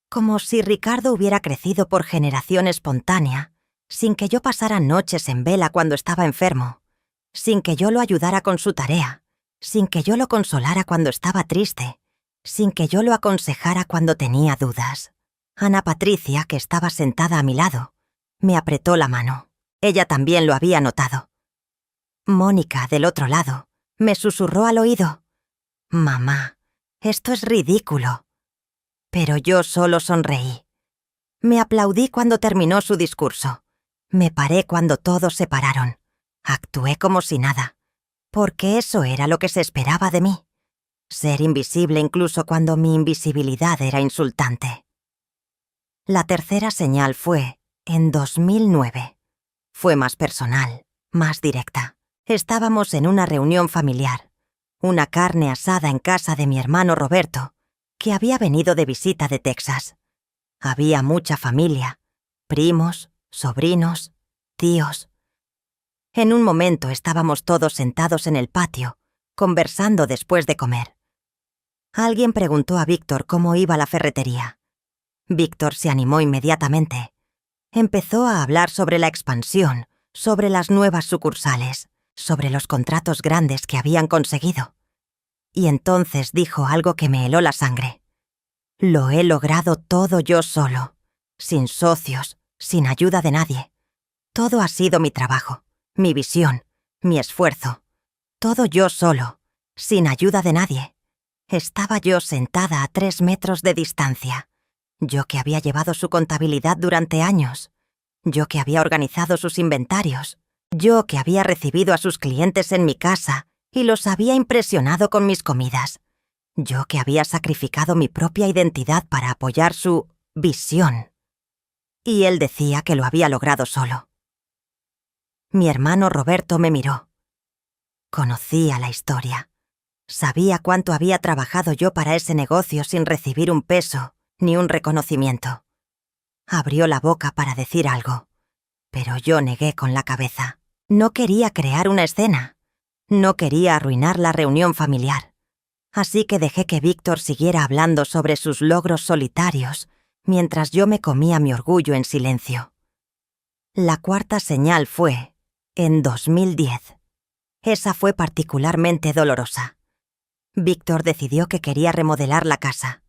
S1: Como si Ricardo hubiera crecido por generación espontánea, sin que yo pasara noches en vela cuando estaba enfermo, sin que yo lo ayudara con su tarea, sin que yo lo consolara cuando estaba triste, sin que yo lo aconsejara cuando tenía dudas. Ana Patricia, que estaba sentada a mi lado, me apretó la mano. Ella también lo había notado. Mónica, del otro lado, me susurró al oído: «Mamá, esto es ridículo». Pero yo solo sonreí. Me aplaudí cuando terminó su discurso. Me paré cuando todos se pararon. Actué como si nada, porque eso era lo que se esperaba de mí. Ser invisible incluso cuando mi invisibilidad era insultante. La tercera señal fue en 2009. Fue más personal, más directa. Estábamos en una reunión familiar, una carne asada en casa de mi hermano Roberto, que había venido de visita de Texas. Había mucha familia, primos, sobrinos, tíos. En un momento estábamos todos sentados en el patio, conversando después de comer. Alguien preguntó a Víctor cómo iba la ferretería. Víctor se animó inmediatamente. Empezó a hablar sobre la expansión, sobre las nuevas sucursales, sobre los contratos grandes que habían conseguido. Y entonces dijo algo que me heló la sangre. Lo he logrado todo yo solo, sin socios, sin ayuda de nadie. Todo ha sido mi trabajo, mi visión, mi esfuerzo. Todo yo solo, sin ayuda de nadie. Estaba yo sentada a 3 metros de distancia. Yo que había llevado su contabilidad durante años. Yo que había organizado sus inventarios. Yo que había recibido a sus clientes en mi casa y los había impresionado con mis comidas. Yo que había sacrificado mi propia identidad para apoyar su visión. Y él decía que lo había logrado solo. Mi hermano Roberto me miró. Conocía la historia. Sabía cuánto había trabajado yo para ese negocio sin recibir un peso ni un reconocimiento. Abrió la boca para decir algo, pero yo negué con la cabeza. No quería crear una escena. No quería arruinar la reunión familiar. Así que dejé que Víctor siguiera hablando sobre sus logros solitarios, mientras yo me comía mi orgullo en silencio. La cuarta señal fue en 2010. Esa fue particularmente dolorosa. Víctor decidió que quería remodelar la casa.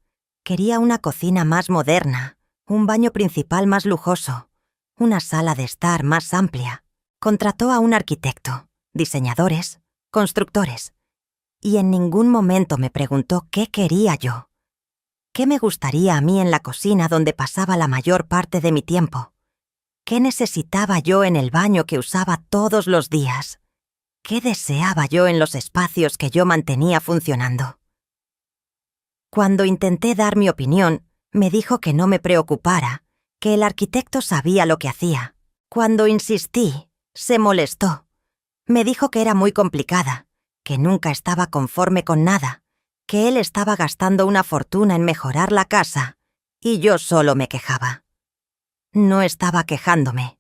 S1: Quería una cocina más moderna, un baño principal más lujoso, una sala de estar más amplia. Contrató a un arquitecto, diseñadores, constructores. Y en ningún momento me preguntó qué quería yo. ¿Qué me gustaría a mí en la cocina donde pasaba la mayor parte de mi tiempo? ¿Qué necesitaba yo en el baño que usaba todos los días? ¿Qué deseaba yo en los espacios que yo mantenía funcionando? Cuando intenté dar mi opinión, me dijo que no me preocupara, que el arquitecto sabía lo que hacía. Cuando insistí, se molestó. Me dijo que era muy complicada, que nunca estaba conforme con nada, que él estaba gastando una fortuna en mejorar la casa, y yo solo me quejaba. No estaba quejándome.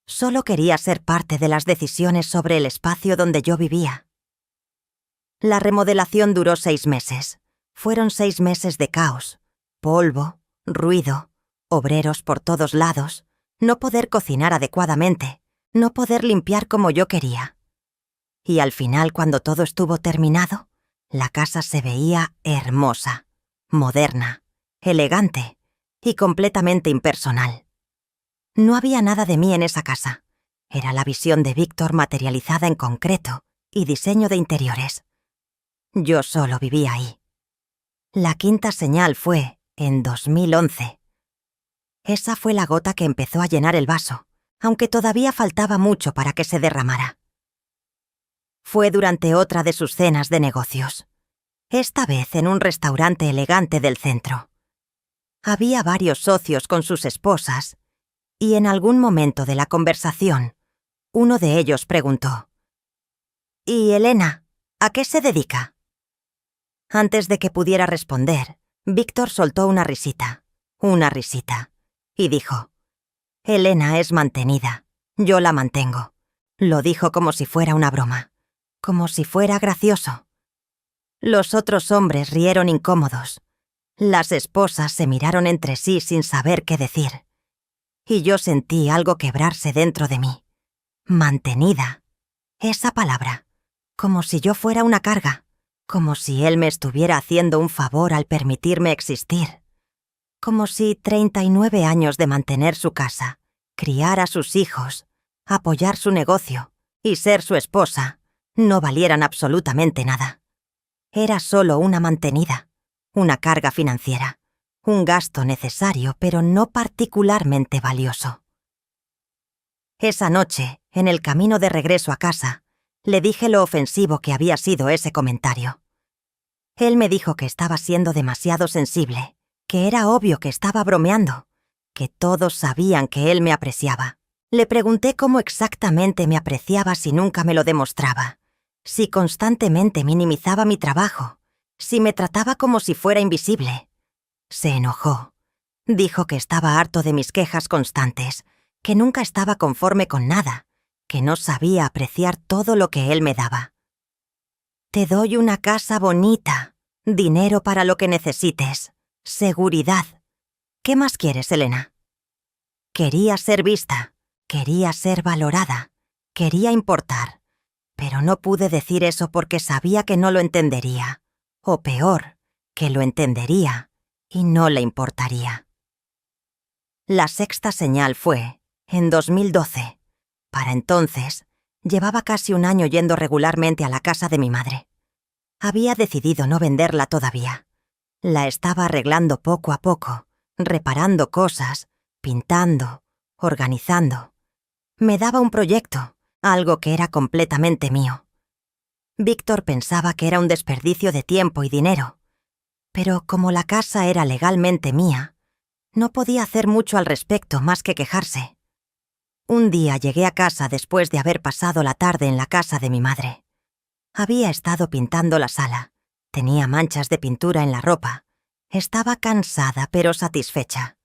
S1: Solo quería ser parte de las decisiones sobre el espacio donde yo vivía. La remodelación duró 6 meses. Fueron 6 meses de caos, polvo, ruido, obreros por todos lados, no poder cocinar adecuadamente, no poder limpiar como yo quería. Y al final, cuando todo estuvo terminado, la casa se veía hermosa, moderna, elegante y completamente impersonal. No había nada de mí en esa casa. Era la visión de Víctor materializada en concreto y diseño de interiores. Yo solo vivía ahí. La quinta señal fue en 2011. Esa fue la gota que empezó a llenar el vaso, aunque todavía faltaba mucho para que se derramara. Fue durante otra de sus cenas de negocios, esta vez en un restaurante elegante del centro. Había varios socios con sus esposas, y en algún momento de la conversación, uno de ellos preguntó: «¿Y Elena, a qué se dedica?». Antes de que pudiera responder, Víctor soltó una risita, y dijo: «Elena es mantenida, yo la mantengo». Lo dijo como si fuera una broma, como si fuera gracioso. Los otros hombres rieron incómodos. Las esposas se miraron entre sí sin saber qué decir. Y yo sentí algo quebrarse dentro de mí. Mantenida. Esa palabra. Como si yo fuera una carga. Como si él me estuviera haciendo un favor al permitirme existir. Como si 39 años de mantener su casa, criar a sus hijos, apoyar su negocio y ser su esposa no valieran absolutamente nada. Era solo una mantenida, una carga financiera, un gasto necesario pero no particularmente valioso. Esa noche, en el camino de regreso a casa, le dije lo ofensivo que había sido ese comentario. Él me dijo que estaba siendo demasiado sensible, que era obvio que estaba bromeando, que todos sabían que él me apreciaba. Le pregunté cómo exactamente me apreciaba si nunca me lo demostraba, si constantemente minimizaba mi trabajo, si me trataba como si fuera invisible. Se enojó. Dijo que estaba harto de mis quejas constantes, que nunca estaba conforme con nada, que no sabía apreciar todo lo que él me daba. «Te doy una casa bonita, dinero para lo que necesites, seguridad. ¿Qué más quieres, Elena?». Quería ser vista, quería ser valorada, quería importar, pero no pude decir eso porque sabía que no lo entendería, o peor, que lo entendería y no le importaría. La sexta señal fue en 2012. Para entonces, llevaba casi un año yendo regularmente a la casa de mi madre. Había decidido no venderla todavía. La estaba arreglando poco a poco, reparando cosas, pintando, organizando. Me daba un proyecto, algo que era completamente mío. Víctor pensaba que era un desperdicio de tiempo y dinero, pero como la casa era legalmente mía, no podía hacer mucho al respecto más que quejarse. Un día llegué a casa después de haber pasado la tarde en la casa de mi madre. Había estado pintando la sala, tenía manchas de pintura en la ropa, estaba cansada pero satisfecha.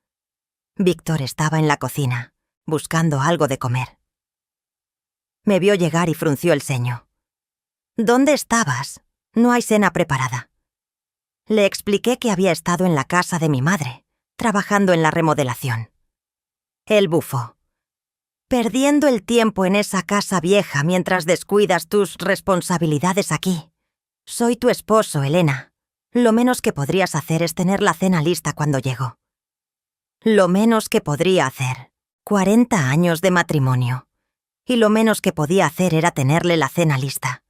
S1: Víctor estaba en la cocina, buscando algo de comer. Me vio llegar y frunció el ceño. «¿Dónde estabas? No hay cena preparada». Le expliqué que había estado en la casa de mi madre, trabajando en la remodelación. Él bufó. «Perdiendo el tiempo en esa casa vieja mientras descuidas tus responsabilidades aquí. Soy tu esposo, Elena. Lo menos que podrías hacer es tener la cena lista cuando llego». Lo menos que podría hacer. 40 años de matrimonio. Y lo menos que podía hacer era tenerle la cena lista.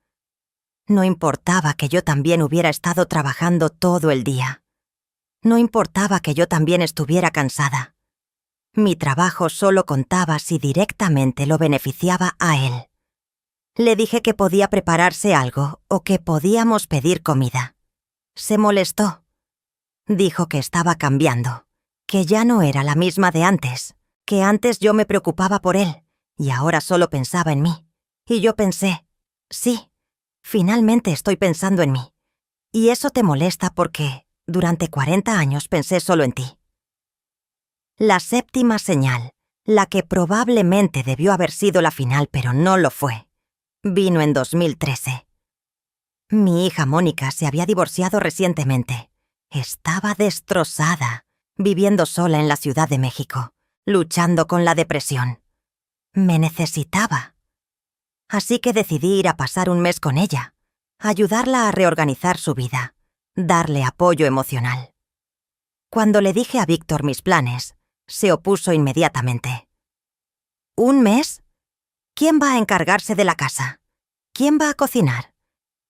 S1: No importaba que yo también hubiera estado trabajando todo el día. No importaba que yo también estuviera cansada. Mi trabajo solo contaba si directamente lo beneficiaba a él. Le dije que podía prepararse algo o que podíamos pedir comida. Se molestó. Dijo que estaba cambiando, que ya no era la misma de antes, que antes yo me preocupaba por él y ahora solo pensaba en mí. Y yo pensé, sí, finalmente estoy pensando en mí. Y eso te molesta porque durante 40 años pensé solo en ti. La séptima señal, la que probablemente debió haber sido la final pero no lo fue, vino en 2013. Mi hija Mónica se había divorciado recientemente. Estaba destrozada, viviendo sola en la Ciudad de México, luchando con la depresión. Me necesitaba. Así que decidí ir a pasar un mes con ella, ayudarla a reorganizar su vida, darle apoyo emocional. Cuando le dije a Víctor mis planes, se opuso inmediatamente. «¿Un mes? ¿Quién va a encargarse de la casa? ¿Quién va a cocinar?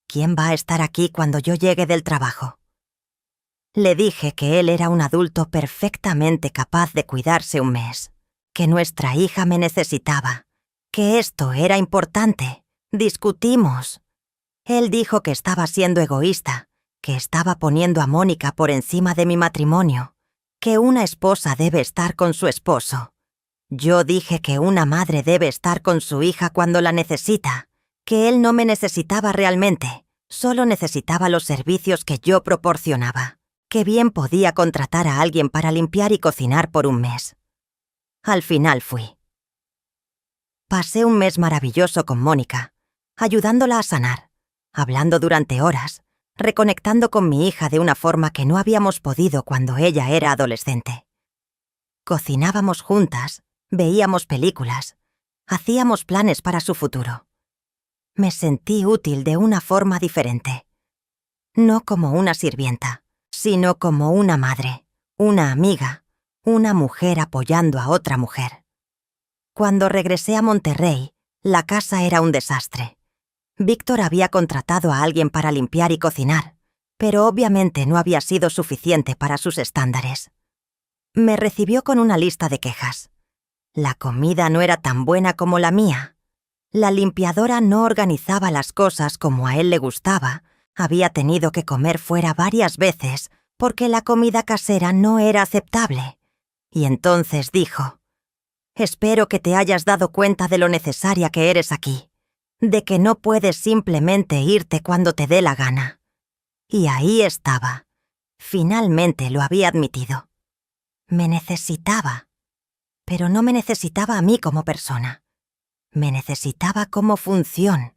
S1: ¿Quién va a estar aquí cuando yo llegue del trabajo? Le dije que él era un adulto perfectamente capaz de cuidarse un mes, que nuestra hija me necesitaba, que esto era importante. Discutimos. Él dijo que estaba siendo egoísta, que estaba poniendo a Mónica por encima de mi matrimonio, que una esposa debe estar con su esposo. Yo dije que una madre debe estar con su hija cuando la necesita, que él no me necesitaba realmente, solo necesitaba los servicios que yo proporcionaba, que bien podía contratar a alguien para limpiar y cocinar por un mes. Al final fui. Pasé un mes maravilloso con Mónica, ayudándola a sanar, hablando durante horas, reconectando con mi hija de una forma que no habíamos podido cuando ella era adolescente. Cocinábamos juntas, veíamos películas, hacíamos planes para su futuro. Me sentí útil de una forma diferente. No como una sirvienta, sino como una madre, una amiga, una mujer apoyando a otra mujer. Cuando regresé a Monterrey, la casa era un desastre. Víctor había contratado a alguien para limpiar y cocinar, pero obviamente no había sido suficiente para sus estándares. Me recibió con una lista de quejas. La comida no era tan buena como la mía. La limpiadora no organizaba las cosas como a él le gustaba. Había tenido que comer fuera varias veces porque la comida casera no era aceptable. Y entonces dijo: «Espero que te hayas dado cuenta de lo necesaria que eres aquí, de que no puedes simplemente irte cuando te dé la gana». Y ahí estaba. Finalmente lo había admitido. Me necesitaba. Pero no me necesitaba a mí como persona. Me necesitaba como función.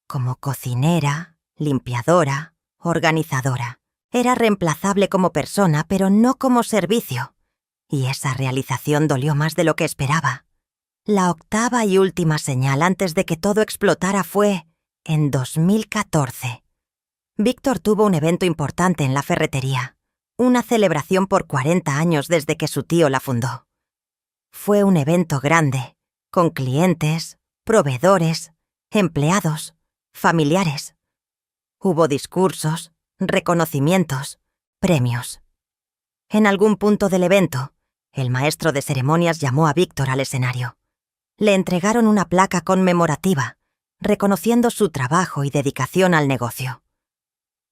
S1: Como cocinera, limpiadora, organizadora. Era reemplazable como persona, pero no como servicio. Y esa realización dolió más de lo que esperaba. La octava y última señal antes de que todo explotara fue en 2014. Víctor tuvo un evento importante en la ferretería. Una celebración por 40 años desde que su tío la fundó. Fue un evento grande, con clientes, proveedores, empleados, familiares. Hubo discursos, reconocimientos, premios. En algún punto del evento, el maestro de ceremonias llamó a Víctor al escenario. Le entregaron una placa conmemorativa, reconociendo su trabajo y dedicación al negocio.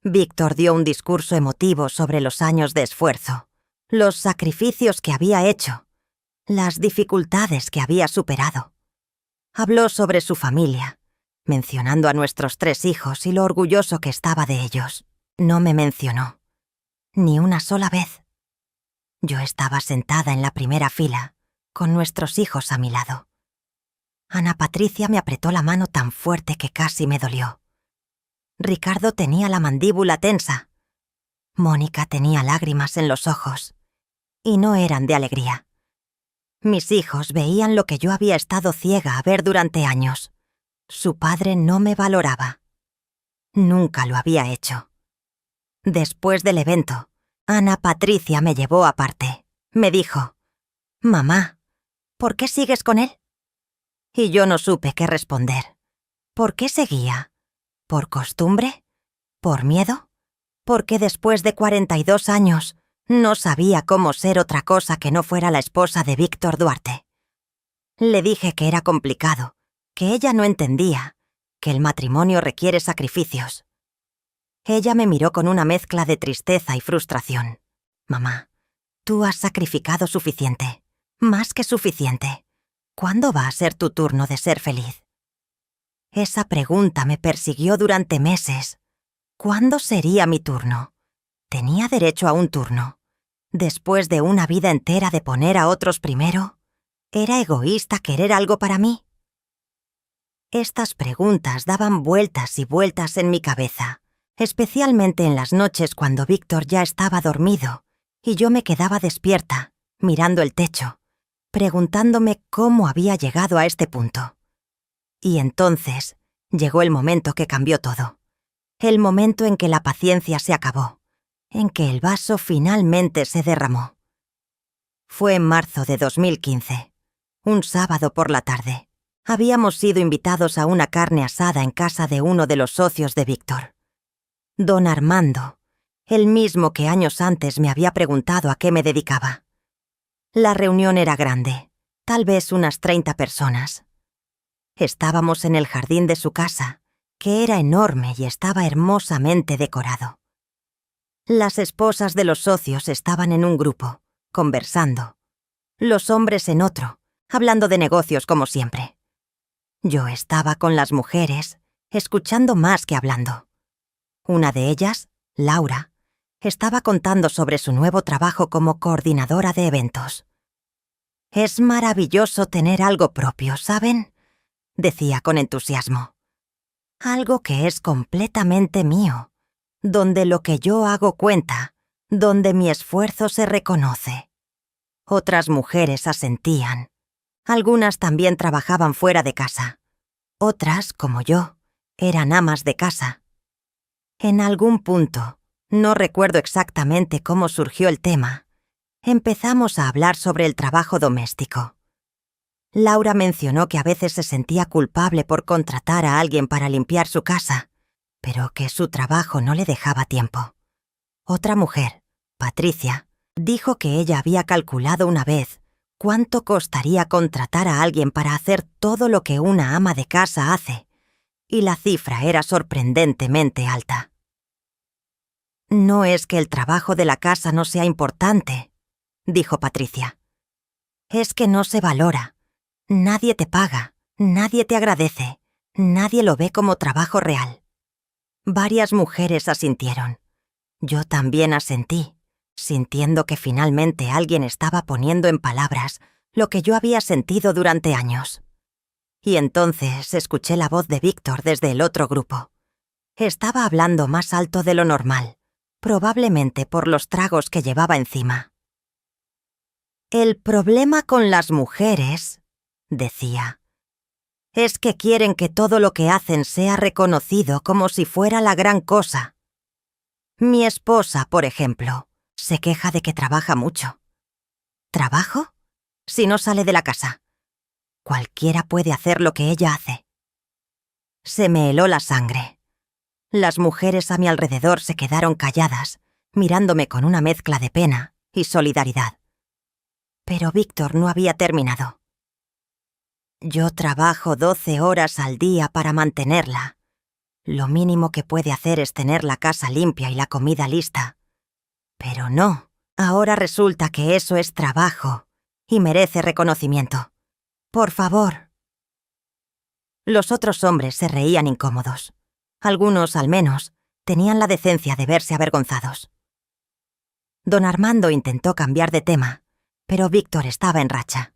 S1: Víctor dio un discurso emotivo sobre los años de esfuerzo, los sacrificios que había hecho, las dificultades que había superado. Habló sobre su familia, mencionando a nuestros 3 hijos y lo orgulloso que estaba de ellos. No me mencionó, ni una sola vez. Yo estaba sentada en la primera fila, con nuestros hijos a mi lado. Ana Patricia me apretó la mano tan fuerte que casi me dolió. Ricardo tenía la mandíbula tensa. Mónica tenía lágrimas en los ojos, y no eran de alegría. Mis hijos veían lo que yo había estado ciega a ver durante años. Su padre no me valoraba. Nunca lo había hecho. Después del evento, Ana Patricia me llevó aparte. Me dijo: «Mamá, ¿por qué sigues con él?» Y yo no supe qué responder. ¿Por qué seguía? ¿Por costumbre? ¿Por miedo? Porque después de 42 años no sabía cómo ser otra cosa que no fuera la esposa de Víctor Duarte. Le dije que era complicado, que ella no entendía, que el matrimonio requiere sacrificios. Ella me miró con una mezcla de tristeza y frustración. «Mamá, tú has sacrificado suficiente, más que suficiente. ¿Cuándo va a ser tu turno de ser feliz?» Esa pregunta me persiguió durante meses. ¿Cuándo sería mi turno? ¿Tenía derecho a un turno? Después de una vida entera de poner a otros primero, ¿era egoísta querer algo para mí? Estas preguntas daban vueltas y vueltas en mi cabeza, especialmente en las noches cuando Víctor ya estaba dormido y yo me quedaba despierta, mirando el techo, preguntándome cómo había llegado a este punto. Y entonces llegó el momento que cambió todo. El momento en que la paciencia se acabó, en que el vaso finalmente se derramó. Fue en marzo de 2015, un sábado por la tarde. Habíamos sido invitados a una carne asada en casa de uno de los socios de Víctor. Don Armando, el mismo que años antes me había preguntado a qué me dedicaba. La reunión era grande, tal vez unas 30 personas. Estábamos en el jardín de su casa, que era enorme y estaba hermosamente decorado. Las esposas de los socios estaban en un grupo, conversando. Los hombres en otro, hablando de negocios como siempre. Yo estaba con las mujeres, escuchando más que hablando. Una de ellas, Laura, estaba contando sobre su nuevo trabajo como coordinadora de eventos. «Es maravilloso tener algo propio, ¿saben?», decía con entusiasmo. «Algo que es completamente mío, donde lo que yo hago cuenta, donde mi esfuerzo se reconoce». Otras mujeres asentían. Algunas también trabajaban fuera de casa. Otras, como yo, eran amas de casa. En algún punto, no recuerdo exactamente cómo surgió el tema, empezamos a hablar sobre el trabajo doméstico. Laura mencionó que a veces se sentía culpable por contratar a alguien para limpiar su casa, pero que su trabajo no le dejaba tiempo. Otra mujer, Patricia, dijo que ella había calculado una vez cuánto costaría contratar a alguien para hacer todo lo que una ama de casa hace, y la cifra era sorprendentemente alta. «No es que el trabajo de la casa no sea importante», dijo Patricia. «Es que no se valora. Nadie te paga, nadie te agradece, nadie lo ve como trabajo real». Varias mujeres asintieron. Yo también asentí, sintiendo que finalmente alguien estaba poniendo en palabras lo que yo había sentido durante años. Y entonces escuché la voz de Víctor desde el otro grupo. Estaba hablando más alto de lo normal, probablemente por los tragos que llevaba encima. «El problema con las mujeres», decía, «es que quieren que todo lo que hacen sea reconocido como si fuera la gran cosa. Mi esposa, por ejemplo, se queja de que trabaja mucho». «¿Trabajo? Si no sale de la casa. Cualquiera puede hacer lo que ella hace». Se me heló la sangre. Las mujeres a mi alrededor se quedaron calladas, mirándome con una mezcla de pena y solidaridad. Pero Víctor no había terminado. «Yo trabajo 12 horas al día para mantenerla. Lo mínimo que puede hacer es tener la casa limpia y la comida lista. Pero no, ahora resulta que eso es trabajo y merece reconocimiento. Por favor». Los otros hombres se reían incómodos. Algunos, al menos, tenían la decencia de verse avergonzados. Don Armando intentó cambiar de tema, pero Víctor estaba en racha.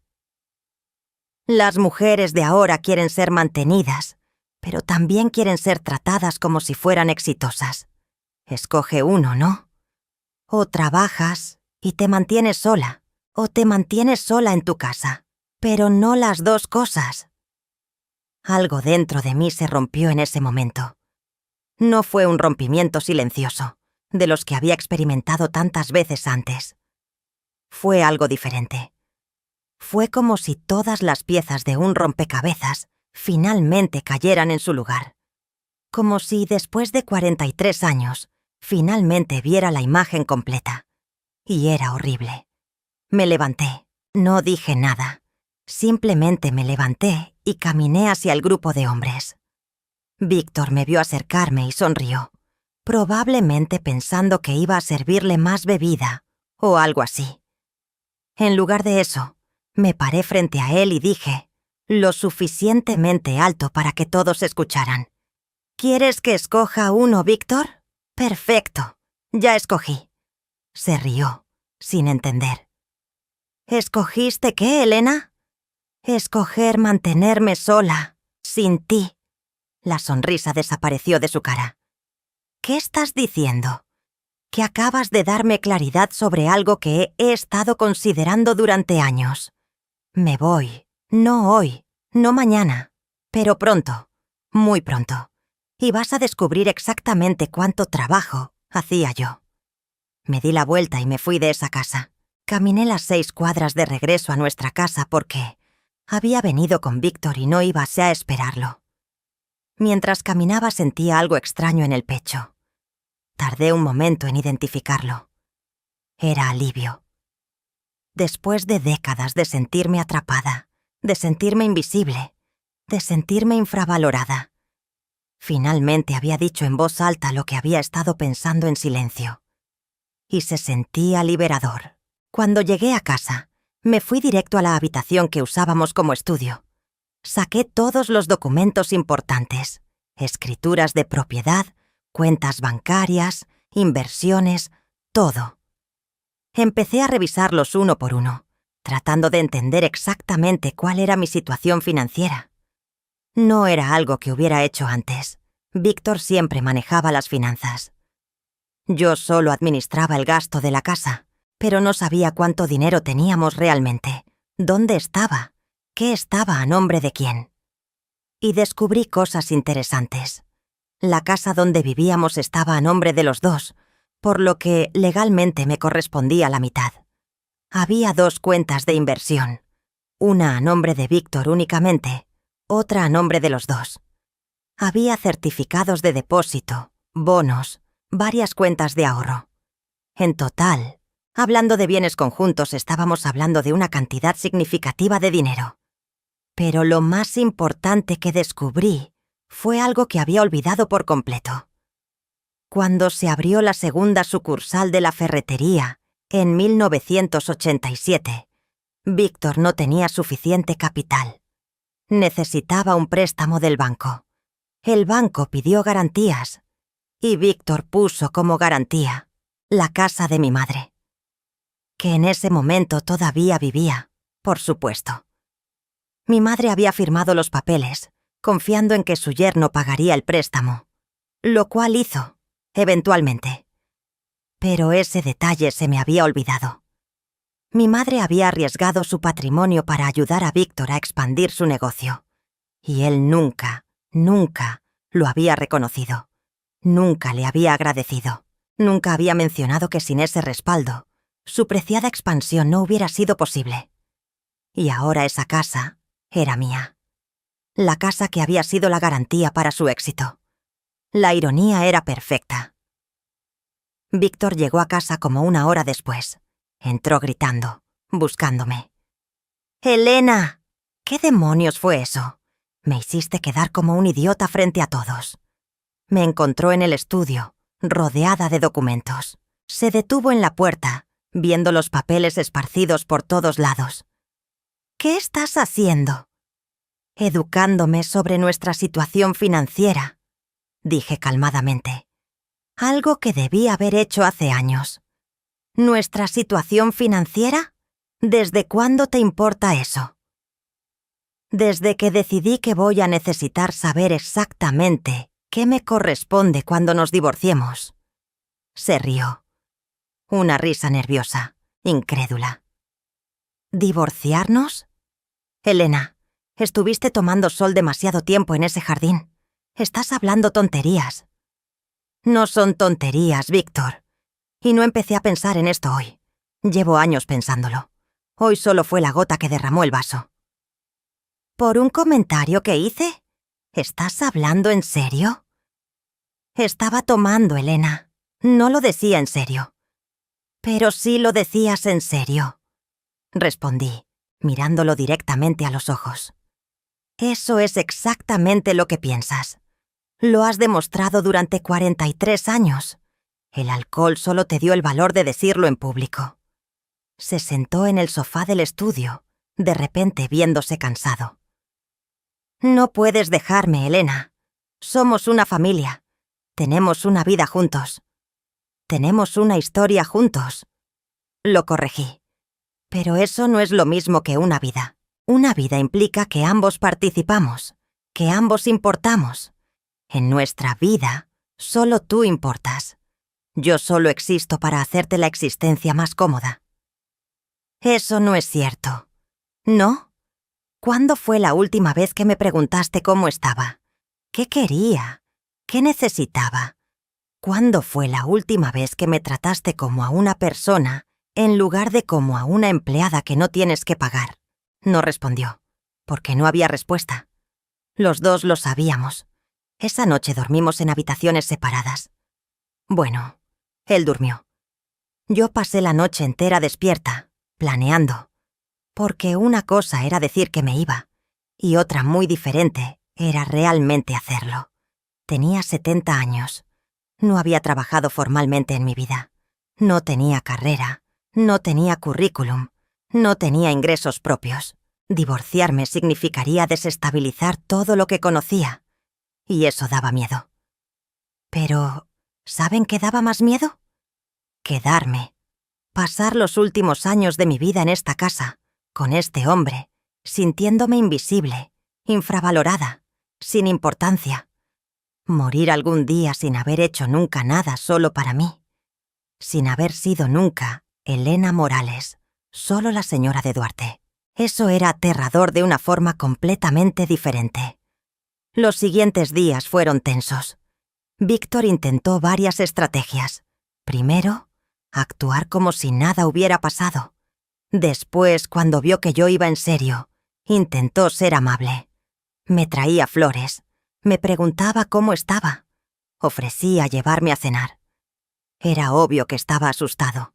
S1: «Las mujeres de ahora quieren ser mantenidas, pero también quieren ser tratadas como si fueran exitosas. Escoge uno, ¿no? O trabajas y te mantienes sola, o te mantienes sola en tu casa, pero no las dos cosas». Algo dentro de mí se rompió en ese momento. No fue un rompimiento silencioso, de los que había experimentado tantas veces antes. Fue algo diferente. Fue como si todas las piezas de un rompecabezas finalmente cayeran en su lugar. Como si después de 43 años, finalmente viera la imagen completa. Y era horrible. Me levanté. No dije nada. Simplemente me levanté y caminé hacia el grupo de hombres. Víctor me vio acercarme y sonrió, probablemente pensando que iba a servirle más bebida o algo así. En lugar de eso, me paré frente a él y dije, lo suficientemente alto para que todos escucharan: «¿Quieres que escoja uno, Víctor? Perfecto, ya escogí». Se rió, sin entender. «¿Escogiste qué, Elena?» «Escoger mantenerme sola, sin ti». La sonrisa desapareció de su cara. «¿Qué estás diciendo? Que acabas de darme claridad sobre algo que he estado considerando durante años. Me voy, no hoy, no mañana, pero pronto, muy pronto, y vas a descubrir exactamente cuánto trabajo hacía yo». Me di la vuelta y me fui de esa casa. Caminé las 6 cuadras de regreso a nuestra casa porque, Había venido con Víctor y no iba a esperarlo. Mientras caminaba sentía algo extraño en el pecho. Tardé un momento en identificarlo. Era alivio. Después de décadas de sentirme atrapada, de sentirme invisible, de sentirme infravalorada, finalmente había dicho en voz alta lo que había estado pensando en silencio. Y se sentía liberador. Cuando llegué a casa, me fui directo a la habitación que usábamos como estudio. Saqué todos los documentos importantes, escrituras de propiedad, cuentas bancarias, inversiones, todo. Empecé a revisarlos uno por uno, tratando de entender exactamente cuál era mi situación financiera. No era algo que hubiera hecho antes. Víctor siempre manejaba las finanzas. Yo solo administraba el gasto de la casa, pero no sabía cuánto dinero teníamos realmente, dónde estaba, qué estaba a nombre de quién. Y descubrí cosas interesantes. La casa donde vivíamos estaba a nombre de los dos, por lo que legalmente me correspondía la mitad. Había 2 cuentas de inversión, una a nombre de Víctor únicamente, otra a nombre de los dos. Había certificados de depósito, bonos, varias cuentas de ahorro. En total, hablando de bienes conjuntos, estábamos hablando de una cantidad significativa de dinero. Pero lo más importante que descubrí fue algo que había olvidado por completo. Cuando se abrió la segunda sucursal de la ferretería, en 1987, Víctor no tenía suficiente capital. Necesitaba un préstamo del banco. El banco pidió garantías, y Víctor puso como garantía la casa de mi madre, que en ese momento todavía vivía, por supuesto. Mi madre había firmado los papeles, confiando en que su yerno pagaría el préstamo, lo cual hizo, eventualmente. Pero ese detalle se me había olvidado. Mi madre había arriesgado su patrimonio para ayudar a Víctor a expandir su negocio, y él nunca lo había reconocido. Nunca le había agradecido. Nunca había mencionado que sin ese respaldo, su preciada expansión no hubiera sido posible. Y ahora esa casa era mía. La casa que había sido la garantía para su éxito. La ironía era perfecta. Víctor llegó a casa como 1 hora después. Entró gritando, buscándome. «¡Elena! ¿Qué demonios fue eso? Me hiciste quedar como un idiota frente a todos». Me encontró en el estudio, rodeada de documentos. Se detuvo en la puerta, viendo los papeles esparcidos por todos lados. «¿Qué estás haciendo?» «Educándome sobre nuestra situación financiera», dije calmadamente. Algo que debí haber hecho hace años. ¿Nuestra situación financiera? ¿Desde cuándo te importa eso? Desde que decidí que voy a necesitar saber exactamente qué me corresponde cuando nos divorciemos. Se rió. Una risa nerviosa, incrédula. ¿Divorciarnos? Elena, estuviste tomando sol demasiado tiempo en ese jardín. Estás hablando tonterías. No son tonterías, Víctor. Y no empecé a pensar en esto hoy. Llevo años pensándolo. Hoy solo fue la gota que derramó el vaso. ¿Por un comentario que hice? ¿Estás hablando en serio? Estaba tomando, Elena. No lo decía en serio. Pero sí lo decías en serio, respondí, mirándolo directamente a los ojos. Eso es exactamente lo que piensas. Lo has demostrado durante 43 años. El alcohol solo te dio el valor de decirlo en público. Se sentó en el sofá del estudio, de repente viéndose cansado. No puedes dejarme, Elena. Somos una familia. Tenemos una vida juntos. Tenemos una historia juntos. Lo corregí. Pero eso no es lo mismo que una vida. Una vida implica que ambos participamos, que ambos importamos. En nuestra vida, solo tú importas. Yo solo existo para hacerte la existencia más cómoda. Eso no es cierto. ¿No? ¿Cuándo fue la última vez que me preguntaste cómo estaba? ¿Qué quería? ¿Qué necesitaba? ¿Cuándo fue la última vez que me trataste como a una persona en lugar de como a una empleada que no tienes que pagar? No respondió. porque no había respuesta. Los dos lo sabíamos. Esa noche dormimos en habitaciones separadas. Bueno, él durmió. Yo pasé la noche entera despierta, planeando, porque una cosa era decir que me iba, y otra muy diferente era realmente hacerlo. Tenía 70 años. No había trabajado formalmente en mi vida. No tenía carrera, no tenía currículum, no tenía ingresos propios. Divorciarme significaría desestabilizar todo lo que conocía, y eso daba miedo. Pero, ¿saben qué daba más miedo? Quedarme. Pasar los últimos años de mi vida en esta casa, con este hombre, sintiéndome invisible, infravalorada, sin importancia. Morir algún día sin haber hecho nunca nada solo para mí. Sin haber sido nunca Elena Morales, solo la señora de Duarte. Eso era aterrador de una forma completamente diferente. Los siguientes días fueron tensos. Víctor intentó varias estrategias. Primero, actuar como si nada hubiera pasado. Después, cuando vio que yo iba en serio, intentó ser amable. Me traía flores. Me preguntaba cómo estaba. Ofrecía llevarme a cenar. Era obvio que estaba asustado.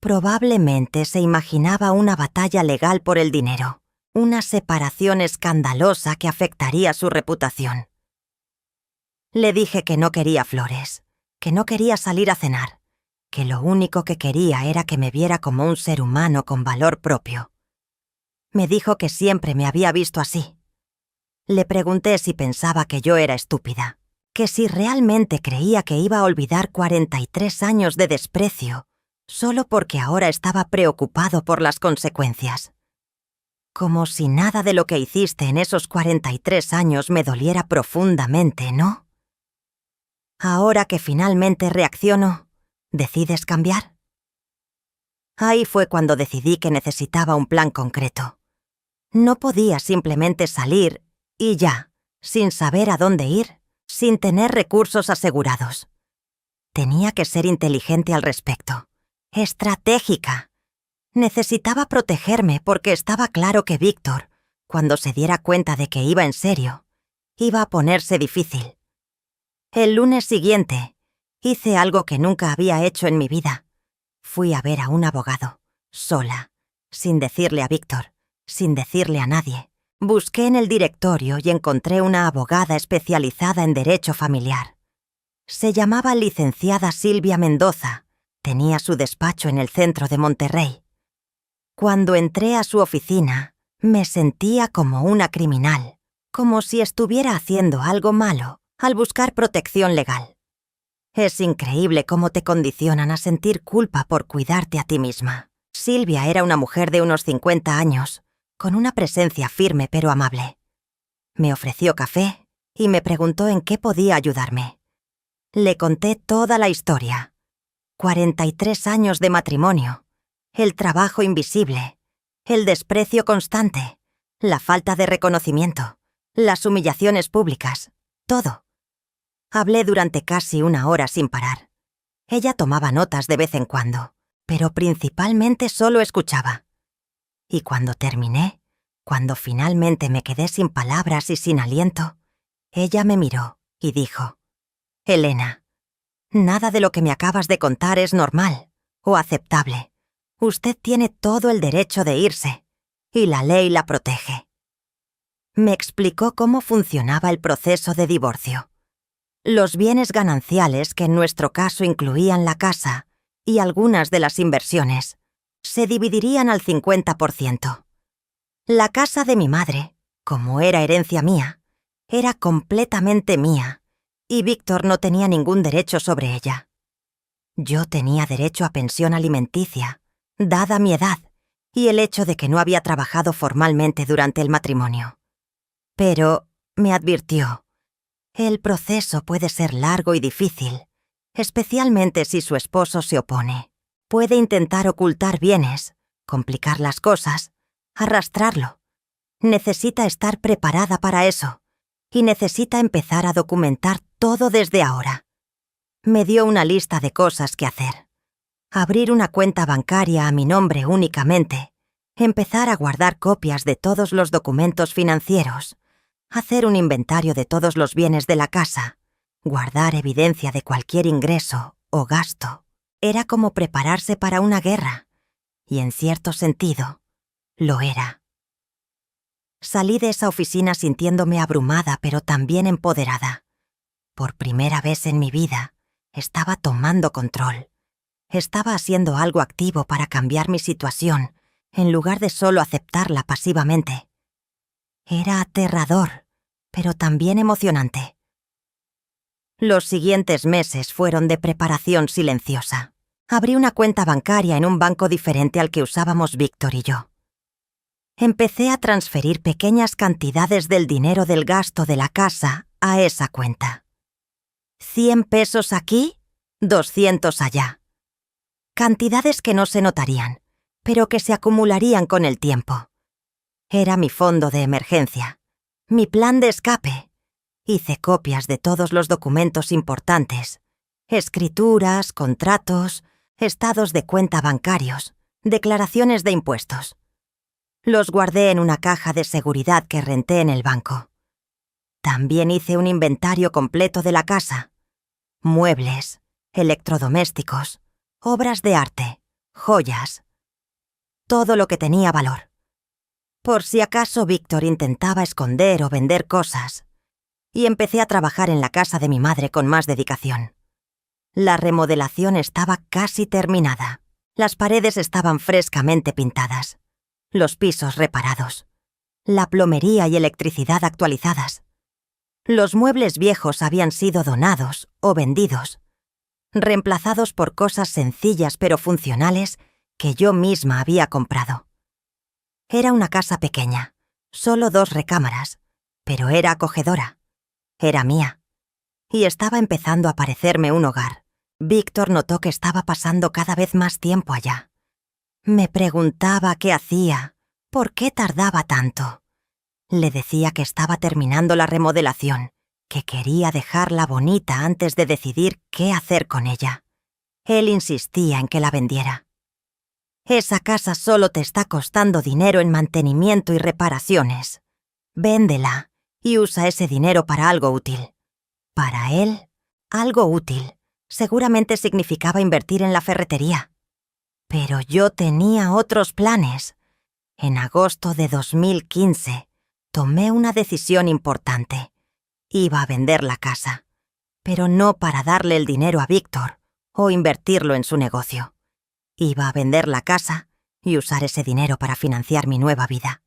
S1: Probablemente se imaginaba una batalla legal por el dinero, una separación escandalosa que afectaría su reputación. Le dije que no quería flores, que no quería salir a cenar, que lo único que quería era que me viera como un ser humano con valor propio. Me dijo que siempre me había visto así. Le pregunté si pensaba que yo era estúpida, que si realmente creía que iba a olvidar 43 años de desprecio solo porque ahora estaba preocupado por las consecuencias. Como si nada de lo que hiciste en esos 43 años me doliera profundamente, ¿no? Ahora que finalmente reacciono, ¿decides cambiar? Ahí fue cuando decidí que necesitaba un plan concreto. No podía simplemente salir y ya, sin saber a dónde ir, sin tener recursos asegurados. Tenía que ser inteligente al respecto. Estratégica. Necesitaba protegerme porque estaba claro que Víctor, cuando se diera cuenta de que iba en serio, iba a ponerse difícil. El lunes siguiente, hice algo que nunca había hecho en mi vida. Fui a ver a un abogado, sola, sin decirle a Víctor, sin decirle a nadie. Busqué en el directorio y encontré una abogada especializada en derecho familiar. Se llamaba licenciada Silvia Mendoza. Tenía su despacho en el centro de Monterrey. Cuando entré a su oficina, me sentía como una criminal, como si estuviera haciendo algo malo al buscar protección legal. Es increíble cómo te condicionan a sentir culpa por cuidarte a ti misma. Silvia era una mujer de unos 50 años, con una presencia firme pero amable. Me ofreció café y me preguntó en qué podía ayudarme. Le conté toda la historia. 43 años de matrimonio, el trabajo invisible, el desprecio constante, la falta de reconocimiento, las humillaciones públicas, todo. Hablé durante casi una hora sin parar. Ella tomaba notas de vez en cuando, pero principalmente solo escuchaba. Y cuando terminé, cuando finalmente me quedé sin palabras y sin aliento, ella me miró y dijo: «Elena, nada de lo que me acabas de contar es normal o aceptable. Usted tiene todo el derecho de irse, y la ley la protege». Me explicó cómo funcionaba el proceso de divorcio. Los bienes gananciales, que en nuestro caso incluían la casa y algunas de las inversiones, se dividirían al 50%. La casa de mi madre, como era herencia mía, era completamente mía, y Víctor no tenía ningún derecho sobre ella. Yo tenía derecho a pensión alimenticia, dada mi edad, y el hecho de que no había trabajado formalmente durante el matrimonio. Pero, me advirtió, el proceso puede ser largo y difícil, especialmente si su esposo se opone. Puede intentar ocultar bienes, complicar las cosas, arrastrarlo. Necesita estar preparada para eso, y necesita empezar a documentar todo desde ahora. Me dio una lista de cosas que hacer. Abrir una cuenta bancaria a mi nombre únicamente, Empezar a guardar copias de todos los documentos financieros, hacer un inventario de todos los bienes de la casa, guardar evidencia de cualquier ingreso o gasto. Era como prepararse para una guerra, y en cierto sentido, lo era. Salí de esa oficina sintiéndome abrumada pero también empoderada. Por primera vez en mi vida, estaba tomando control. Estaba haciendo algo activo para cambiar mi situación, en lugar de solo aceptarla pasivamente. Era aterrador, pero también emocionante. Los siguientes meses fueron de preparación silenciosa. Abrí una cuenta bancaria en un banco diferente al que usábamos Víctor y yo. Empecé a transferir pequeñas cantidades del dinero del gasto de la casa a esa cuenta. 100 pesos aquí, 200 allá. Cantidades que no se notarían, pero que se acumularían con el tiempo. Era mi fondo de emergencia, mi plan de escape. Hice copias de todos los documentos importantes, escrituras, contratos, estados de cuenta bancarios, declaraciones de impuestos. Los guardé en una caja de seguridad que renté en el banco. También hice un inventario completo de la casa. Muebles, electrodomésticos, obras de arte, joyas. Todo lo que tenía valor. Por si acaso Víctor intentaba esconder o vender cosas. Y empecé a trabajar en la casa de mi madre con más dedicación. La remodelación estaba casi terminada. Las paredes estaban frescamente pintadas, los pisos reparados, la plomería y electricidad actualizadas. Los muebles viejos habían sido donados o vendidos, reemplazados por cosas sencillas pero funcionales que yo misma había comprado. Era una casa pequeña, solo 2 recámaras, pero era acogedora. Era mía. Y estaba empezando a parecerme un hogar. Víctor notó que estaba pasando cada vez más tiempo allá. Me preguntaba qué hacía, por qué tardaba tanto. Le decía que estaba terminando la remodelación, que quería dejarla bonita antes de decidir qué hacer con ella. Él insistía en que la vendiera. Esa casa solo te está costando dinero en mantenimiento y reparaciones. Véndela y usa ese dinero para algo útil. Para él, algo útil seguramente significaba invertir en la ferretería. Pero yo tenía otros planes. En agosto de 2015, tomé una decisión importante. Iba a vender la casa, pero no para darle el dinero a Víctor o invertirlo en su negocio. Iba a vender la casa y usar ese dinero para financiar mi nueva vida.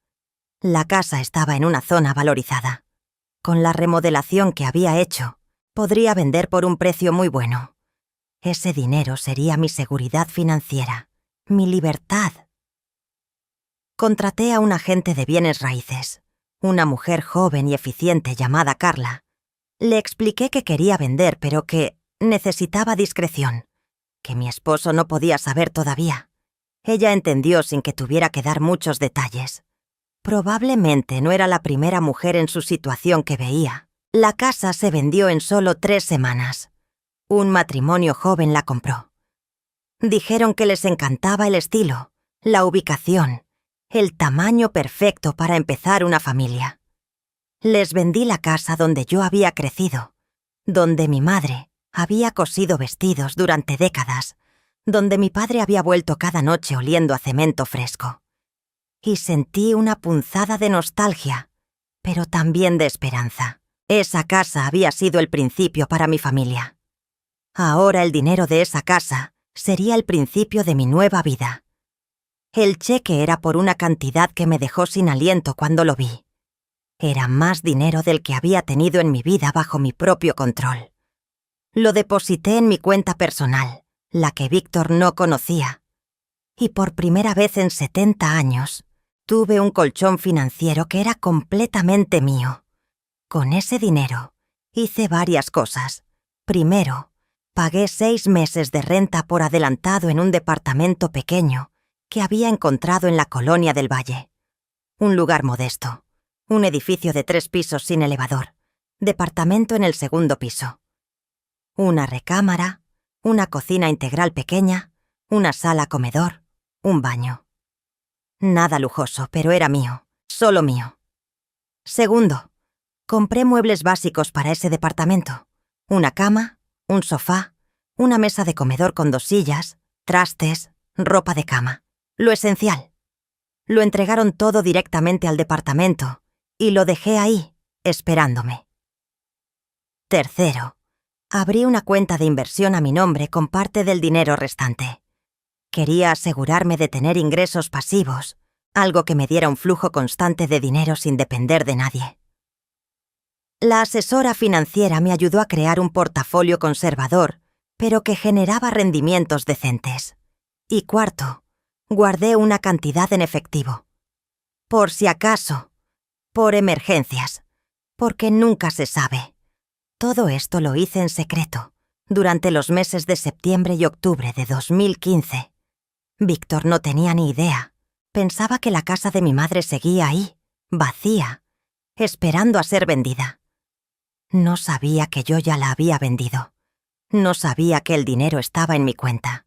S1: La casa estaba en una zona valorizada. Con la remodelación que había hecho, podría vender por un precio muy bueno. Ese dinero sería mi seguridad financiera, mi libertad. Contraté a un agente de bienes raíces, una mujer joven y eficiente llamada Carla. Le expliqué que quería vender, pero que necesitaba discreción, que mi esposo no podía saber todavía. Ella entendió sin que tuviera que dar muchos detalles. Probablemente no era la primera mujer en su situación que veía. La casa se vendió en solo 3 semanas. Un matrimonio joven la compró. Dijeron que les encantaba el estilo, la ubicación, el tamaño perfecto para empezar una familia. Les vendí la casa donde yo había crecido, donde mi madre había cosido vestidos durante décadas, donde mi padre había vuelto cada noche oliendo a cemento fresco. Y sentí una punzada de nostalgia, pero también de esperanza. Esa casa había sido el principio para mi familia. Ahora el dinero de esa casa sería el principio de mi nueva vida. El cheque era por una cantidad que me dejó sin aliento cuando lo vi. Era más dinero del que había tenido en mi vida bajo mi propio control. Lo deposité en mi cuenta personal, la que Víctor no conocía. Y por primera vez en 70 años, tuve un colchón financiero que era completamente mío. Con ese dinero, hice varias cosas. Primero, pagué 6 meses de renta por adelantado en un departamento pequeño que había encontrado en la Colonia del Valle. Un lugar modesto, un edificio de 3 pisos sin elevador, departamento en el segundo piso. Una recámara, una cocina integral pequeña, una sala comedor, un baño. Nada lujoso, pero era mío, solo mío. Segundo, compré muebles básicos para ese departamento. Una cama, un sofá, una mesa de comedor con 2 sillas, trastes, ropa de cama. Lo esencial. Lo entregaron todo directamente al departamento y lo dejé ahí, esperándome. Tercero, abrí una cuenta de inversión a mi nombre con parte del dinero restante. Quería asegurarme de tener ingresos pasivos, algo que me diera un flujo constante de dinero sin depender de nadie. La asesora financiera me ayudó a crear un portafolio conservador, pero que generaba rendimientos decentes. Y cuarto, guardé una cantidad en efectivo. Por si acaso, por emergencias, porque nunca se sabe. Todo esto lo hice en secreto, durante los meses de septiembre y octubre de 2015. Víctor no tenía ni idea. Pensaba que la casa de mi madre seguía ahí, vacía, esperando a ser vendida. No sabía que yo ya la había vendido. No sabía que el dinero estaba en mi cuenta.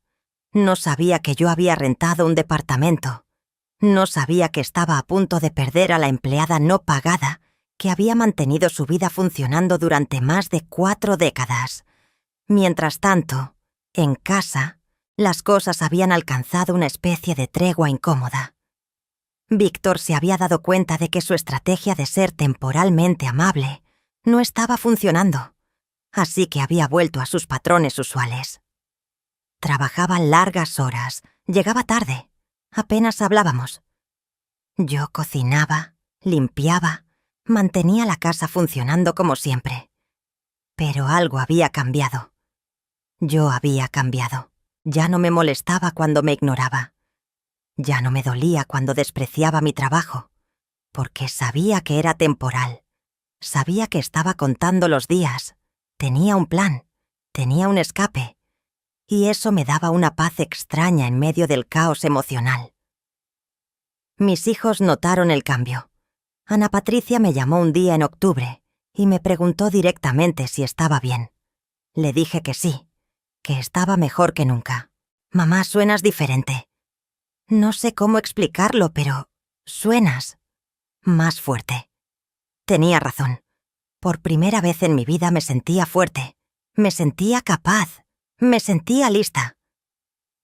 S1: No sabía que yo había rentado un departamento. No sabía que estaba a punto de perder a la empleada no pagada que había mantenido su vida funcionando durante más de 4 décadas. Mientras tanto, en casa, las cosas habían alcanzado una especie de tregua incómoda. Víctor se había dado cuenta de que su estrategia de ser temporalmente amable no estaba funcionando, así que había vuelto a sus patrones usuales. Trabajaba largas horas, llegaba tarde, apenas hablábamos. Yo cocinaba, limpiaba, mantenía la casa funcionando como siempre. Pero algo había cambiado. Yo había cambiado. Ya no me molestaba cuando me ignoraba. Ya no me dolía cuando despreciaba mi trabajo, porque sabía que era temporal. Sabía que estaba contando los días. Tenía un plan, tenía un escape, y eso me daba una paz extraña en medio del caos emocional. Mis hijos notaron el cambio. Ana Patricia me llamó un día en octubre y me preguntó directamente si estaba bien. Le dije que sí, que estaba mejor que nunca. «Mamá, suenas diferente». No sé cómo explicarlo, pero suenas más fuerte. Tenía razón. Por primera vez en mi vida me sentía fuerte, me sentía capaz, me sentía lista.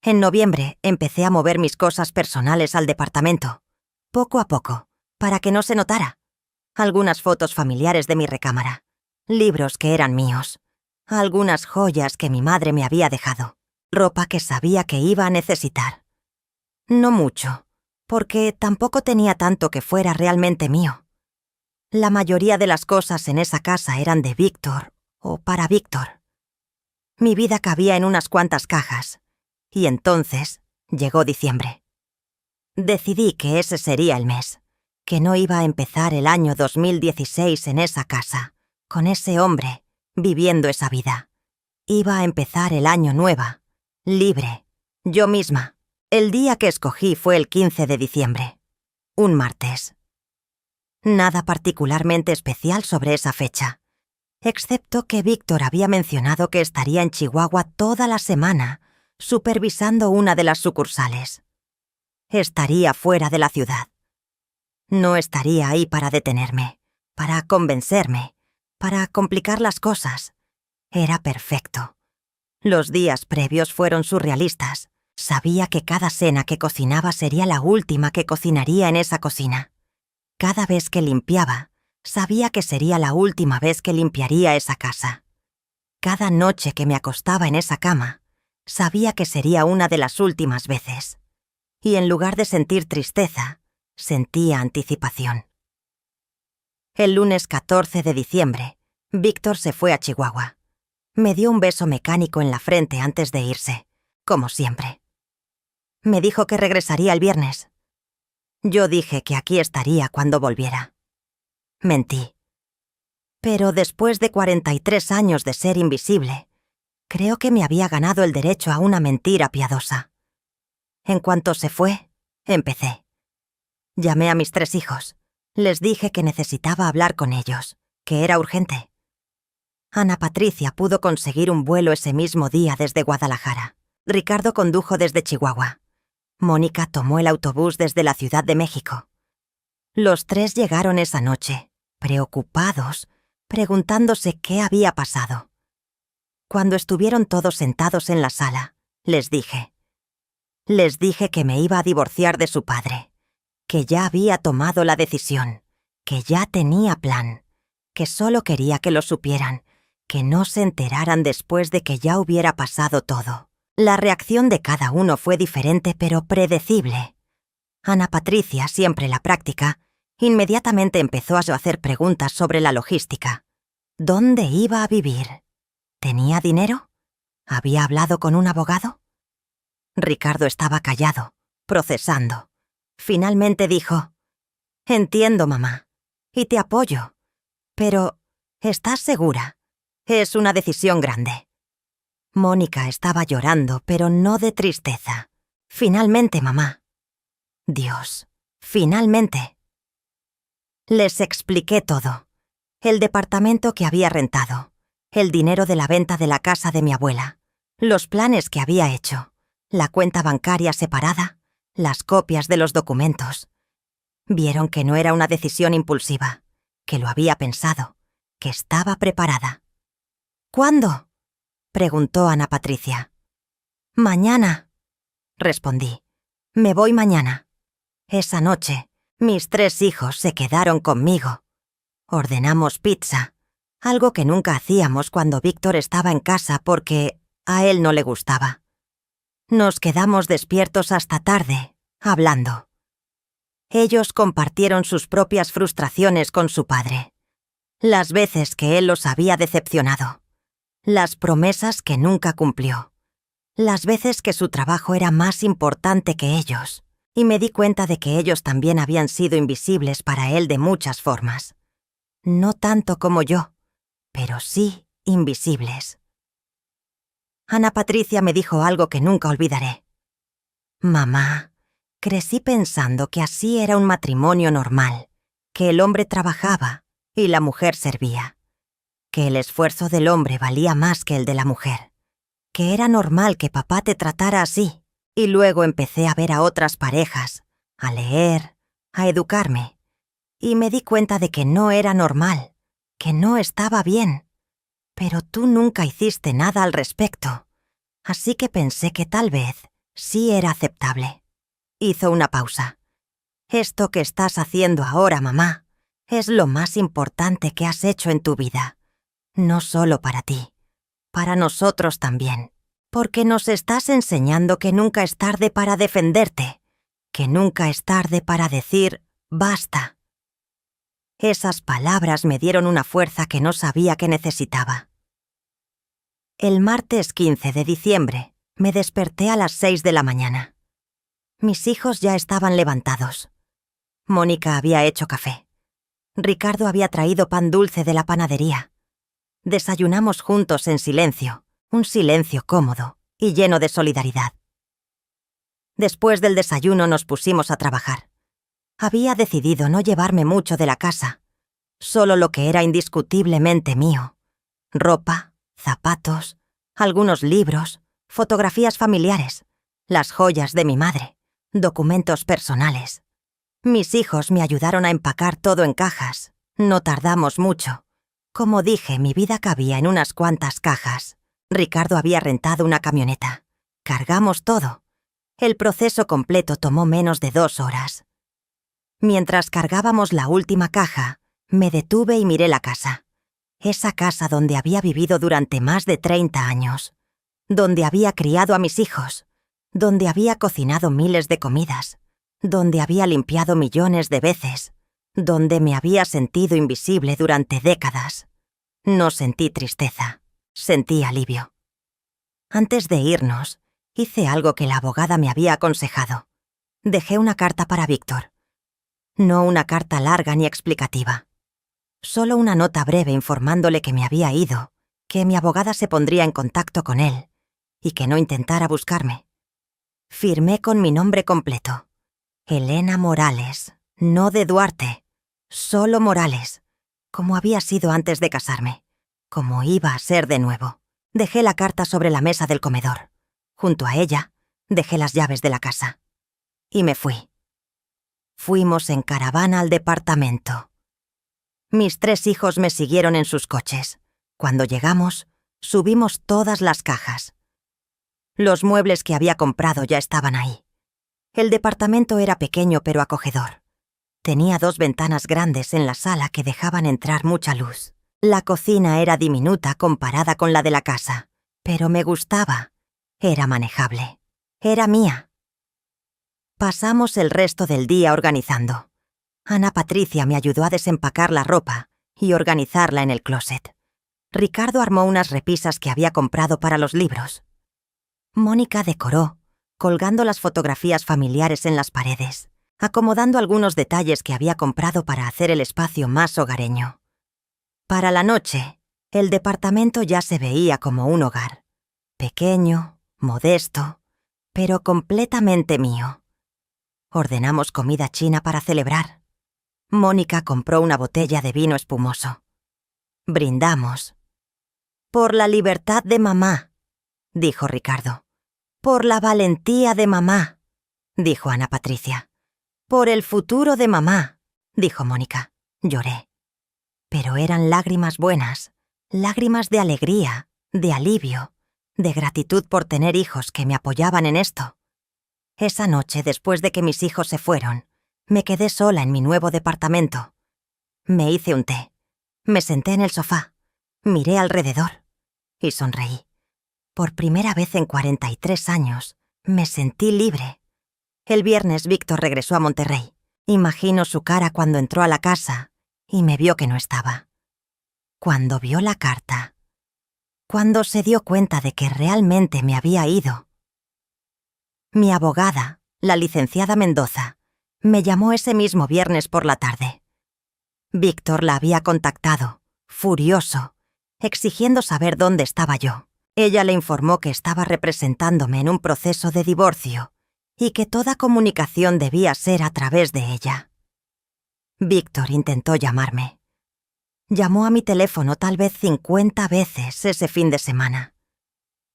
S1: En noviembre empecé a mover mis cosas personales al departamento, poco a poco, para que no se notara. Algunas fotos familiares de mi recámara, libros que eran míos, algunas joyas que mi madre me había dejado, ropa que sabía que iba a necesitar. No mucho, porque tampoco tenía tanto que fuera realmente mío. La mayoría de las cosas en esa casa eran de Víctor o para Víctor. Mi vida cabía en unas cuantas cajas, y entonces llegó diciembre. Decidí que ese sería el mes, que no iba a empezar el año 2016 en esa casa, con ese hombre, viviendo esa vida. Iba a empezar el año nueva, libre, yo misma. El día que escogí fue el 15 de diciembre, un martes. Nada particularmente especial sobre esa fecha, excepto que Víctor había mencionado que estaría en Chihuahua toda la semana, supervisando una de las sucursales. Estaría fuera de la ciudad. No estaría ahí para detenerme, para convencerme, para complicar las cosas. Era perfecto. Los días previos fueron surrealistas. Sabía que cada cena que cocinaba sería la última que cocinaría en esa cocina. Cada vez que limpiaba, sabía que sería la última vez que limpiaría esa casa. Cada noche que me acostaba en esa cama, sabía que sería una de las últimas veces. Y en lugar de sentir tristeza, sentía anticipación. El lunes 14 de diciembre, Víctor se fue a Chihuahua. Me dio un beso mecánico en la frente antes de irse, como siempre. Me dijo que regresaría el viernes. Yo dije que aquí estaría cuando volviera. Mentí. Pero después de 43 años de ser invisible, creo que me había ganado el derecho a una mentira piadosa. En cuanto se fue, empecé. Llamé a mis 3 hijos. Les dije que necesitaba hablar con ellos, que era urgente. Ana Patricia pudo conseguir un vuelo ese mismo día desde Guadalajara. Ricardo condujo desde Chihuahua. Mónica tomó el autobús desde la Ciudad de México. Los tres llegaron esa noche, preocupados, preguntándose qué había pasado. Cuando estuvieron todos sentados en la sala, les dije que me iba a divorciar de su padre, que ya había tomado la decisión, que ya tenía plan, que solo quería que lo supieran, que no se enteraran después de que ya hubiera pasado todo. La reacción de cada uno fue diferente pero predecible. Ana Patricia, siempre la práctica, inmediatamente empezó a hacer preguntas sobre la logística. ¿Dónde iba a vivir? ¿Tenía dinero? ¿Había hablado con un abogado? Ricardo estaba callado, procesando. Finalmente dijo: «Entiendo, mamá, y te apoyo. Pero, ¿estás segura? Es una decisión grande». Mónica estaba llorando, pero no de tristeza. «Finalmente, mamá». Dios, finalmente. Les expliqué todo. El departamento que había rentado, el dinero de la venta de la casa de mi abuela, los planes que había hecho, la cuenta bancaria separada, las copias de los documentos. Vieron que no era una decisión impulsiva, que lo había pensado, que estaba preparada. «¿Cuándo?», preguntó Ana Patricia. «Mañana», respondí. «Me voy mañana». Esa noche, mis 3 hijos se quedaron conmigo. Ordenamos pizza, algo que nunca hacíamos cuando Víctor estaba en casa porque a él no le gustaba. Nos quedamos despiertos hasta tarde, hablando. Ellos compartieron sus propias frustraciones con su padre, las veces que él los había decepcionado, las promesas que nunca cumplió, las veces que su trabajo era más importante que ellos, y me di cuenta de que ellos también habían sido invisibles para él de muchas formas. No tanto como yo, pero sí invisibles. Ana Patricia me dijo algo que nunca olvidaré. «Mamá, crecí pensando que así era un matrimonio normal, que el hombre trabajaba y la mujer servía, que el esfuerzo del hombre valía más que el de la mujer, que era normal que papá te tratara así». Y luego empecé a ver a otras parejas, a leer, a educarme, y me di cuenta de que no era normal, que no estaba bien. Pero tú nunca hiciste nada al respecto, así que pensé que tal vez sí era aceptable. Hizo una pausa. «Esto que estás haciendo ahora, mamá, es lo más importante que has hecho en tu vida. No solo para ti, para nosotros también. Porque nos estás enseñando que nunca es tarde para defenderte, que nunca es tarde para decir basta». Esas palabras me dieron una fuerza que no sabía que necesitaba. El martes 15 de diciembre me desperté a las 6 de la mañana. Mis hijos ya estaban levantados. Mónica había hecho café. Ricardo había traído pan dulce de la panadería. Desayunamos juntos en silencio, un silencio cómodo y lleno de solidaridad. Después del desayuno nos pusimos a trabajar. Había decidido no llevarme mucho de la casa, solo lo que era indiscutiblemente mío: ropa, zapatos, algunos libros, fotografías familiares, las joyas de mi madre, documentos personales. Mis hijos me ayudaron a empacar todo en cajas. No tardamos mucho. Como dije, mi vida cabía en unas cuantas cajas. Ricardo había rentado una camioneta. Cargamos todo. El proceso completo tomó menos de 2 horas. Mientras cargábamos la última caja, me detuve y miré la casa. Esa casa donde había vivido durante más de 30 años. Donde había criado a mis hijos. Donde había cocinado miles de comidas. Donde había limpiado millones de veces. Donde me había sentido invisible durante décadas. No sentí tristeza. Sentí alivio. Antes de irnos, hice algo que la abogada me había aconsejado. Dejé una carta para Víctor. No una carta larga ni explicativa. Solo una nota breve informándole que me había ido, que mi abogada se pondría en contacto con él y que no intentara buscarme. Firmé con mi nombre completo. Elena Morales, no de Duarte, solo Morales, como había sido antes de casarme, como iba a ser de nuevo. Dejé la carta sobre la mesa del comedor. Junto a ella, dejé las llaves de la casa. y me fui. Fuimos en caravana al departamento. Mis 3 hijos me siguieron en sus coches. Cuando llegamos, subimos todas las cajas. Los muebles que había comprado ya estaban ahí. El departamento era pequeño pero acogedor. Tenía 2 ventanas grandes en la sala que dejaban entrar mucha luz. La cocina era diminuta comparada con la de la casa, pero me gustaba. Era manejable. Era mía. Pasamos el resto del día organizando. Ana Patricia me ayudó a desempacar la ropa y organizarla en el closet. Ricardo armó unas repisas que había comprado para los libros. Mónica decoró, colgando las fotografías familiares en las paredes, acomodando algunos detalles que había comprado para hacer el espacio más hogareño. Para la noche, el departamento ya se veía como un hogar. Pequeño, modesto, pero completamente mío. Ordenamos comida china para celebrar. Mónica compró una botella de vino espumoso. Brindamos. «Por la libertad de mamá», dijo Ricardo. «Por la valentía de mamá», dijo Ana Patricia. «Por el futuro de mamá», dijo Mónica. Lloré. Pero eran lágrimas buenas, lágrimas de alegría, de alivio, de gratitud por tener hijos que me apoyaban en esto. Esa noche, después de que mis hijos se fueron, me quedé sola en mi nuevo departamento. Me hice un té, me senté en el sofá, miré alrededor y sonreí. Por primera vez en 43 años, me sentí libre. El viernes Víctor regresó a Monterrey. Imagino su cara cuando entró a la casa y me vio que no estaba. Cuando vio la carta, cuando se dio cuenta de que realmente me había ido. Mi abogada, la licenciada Mendoza, me llamó ese mismo viernes por la tarde. Víctor la había contactado, furioso, exigiendo saber dónde estaba yo. Ella le informó que estaba representándome en un proceso de divorcio y que toda comunicación debía ser a través de ella. Víctor intentó llamarme. Llamó a mi teléfono tal vez 50 veces ese fin de semana.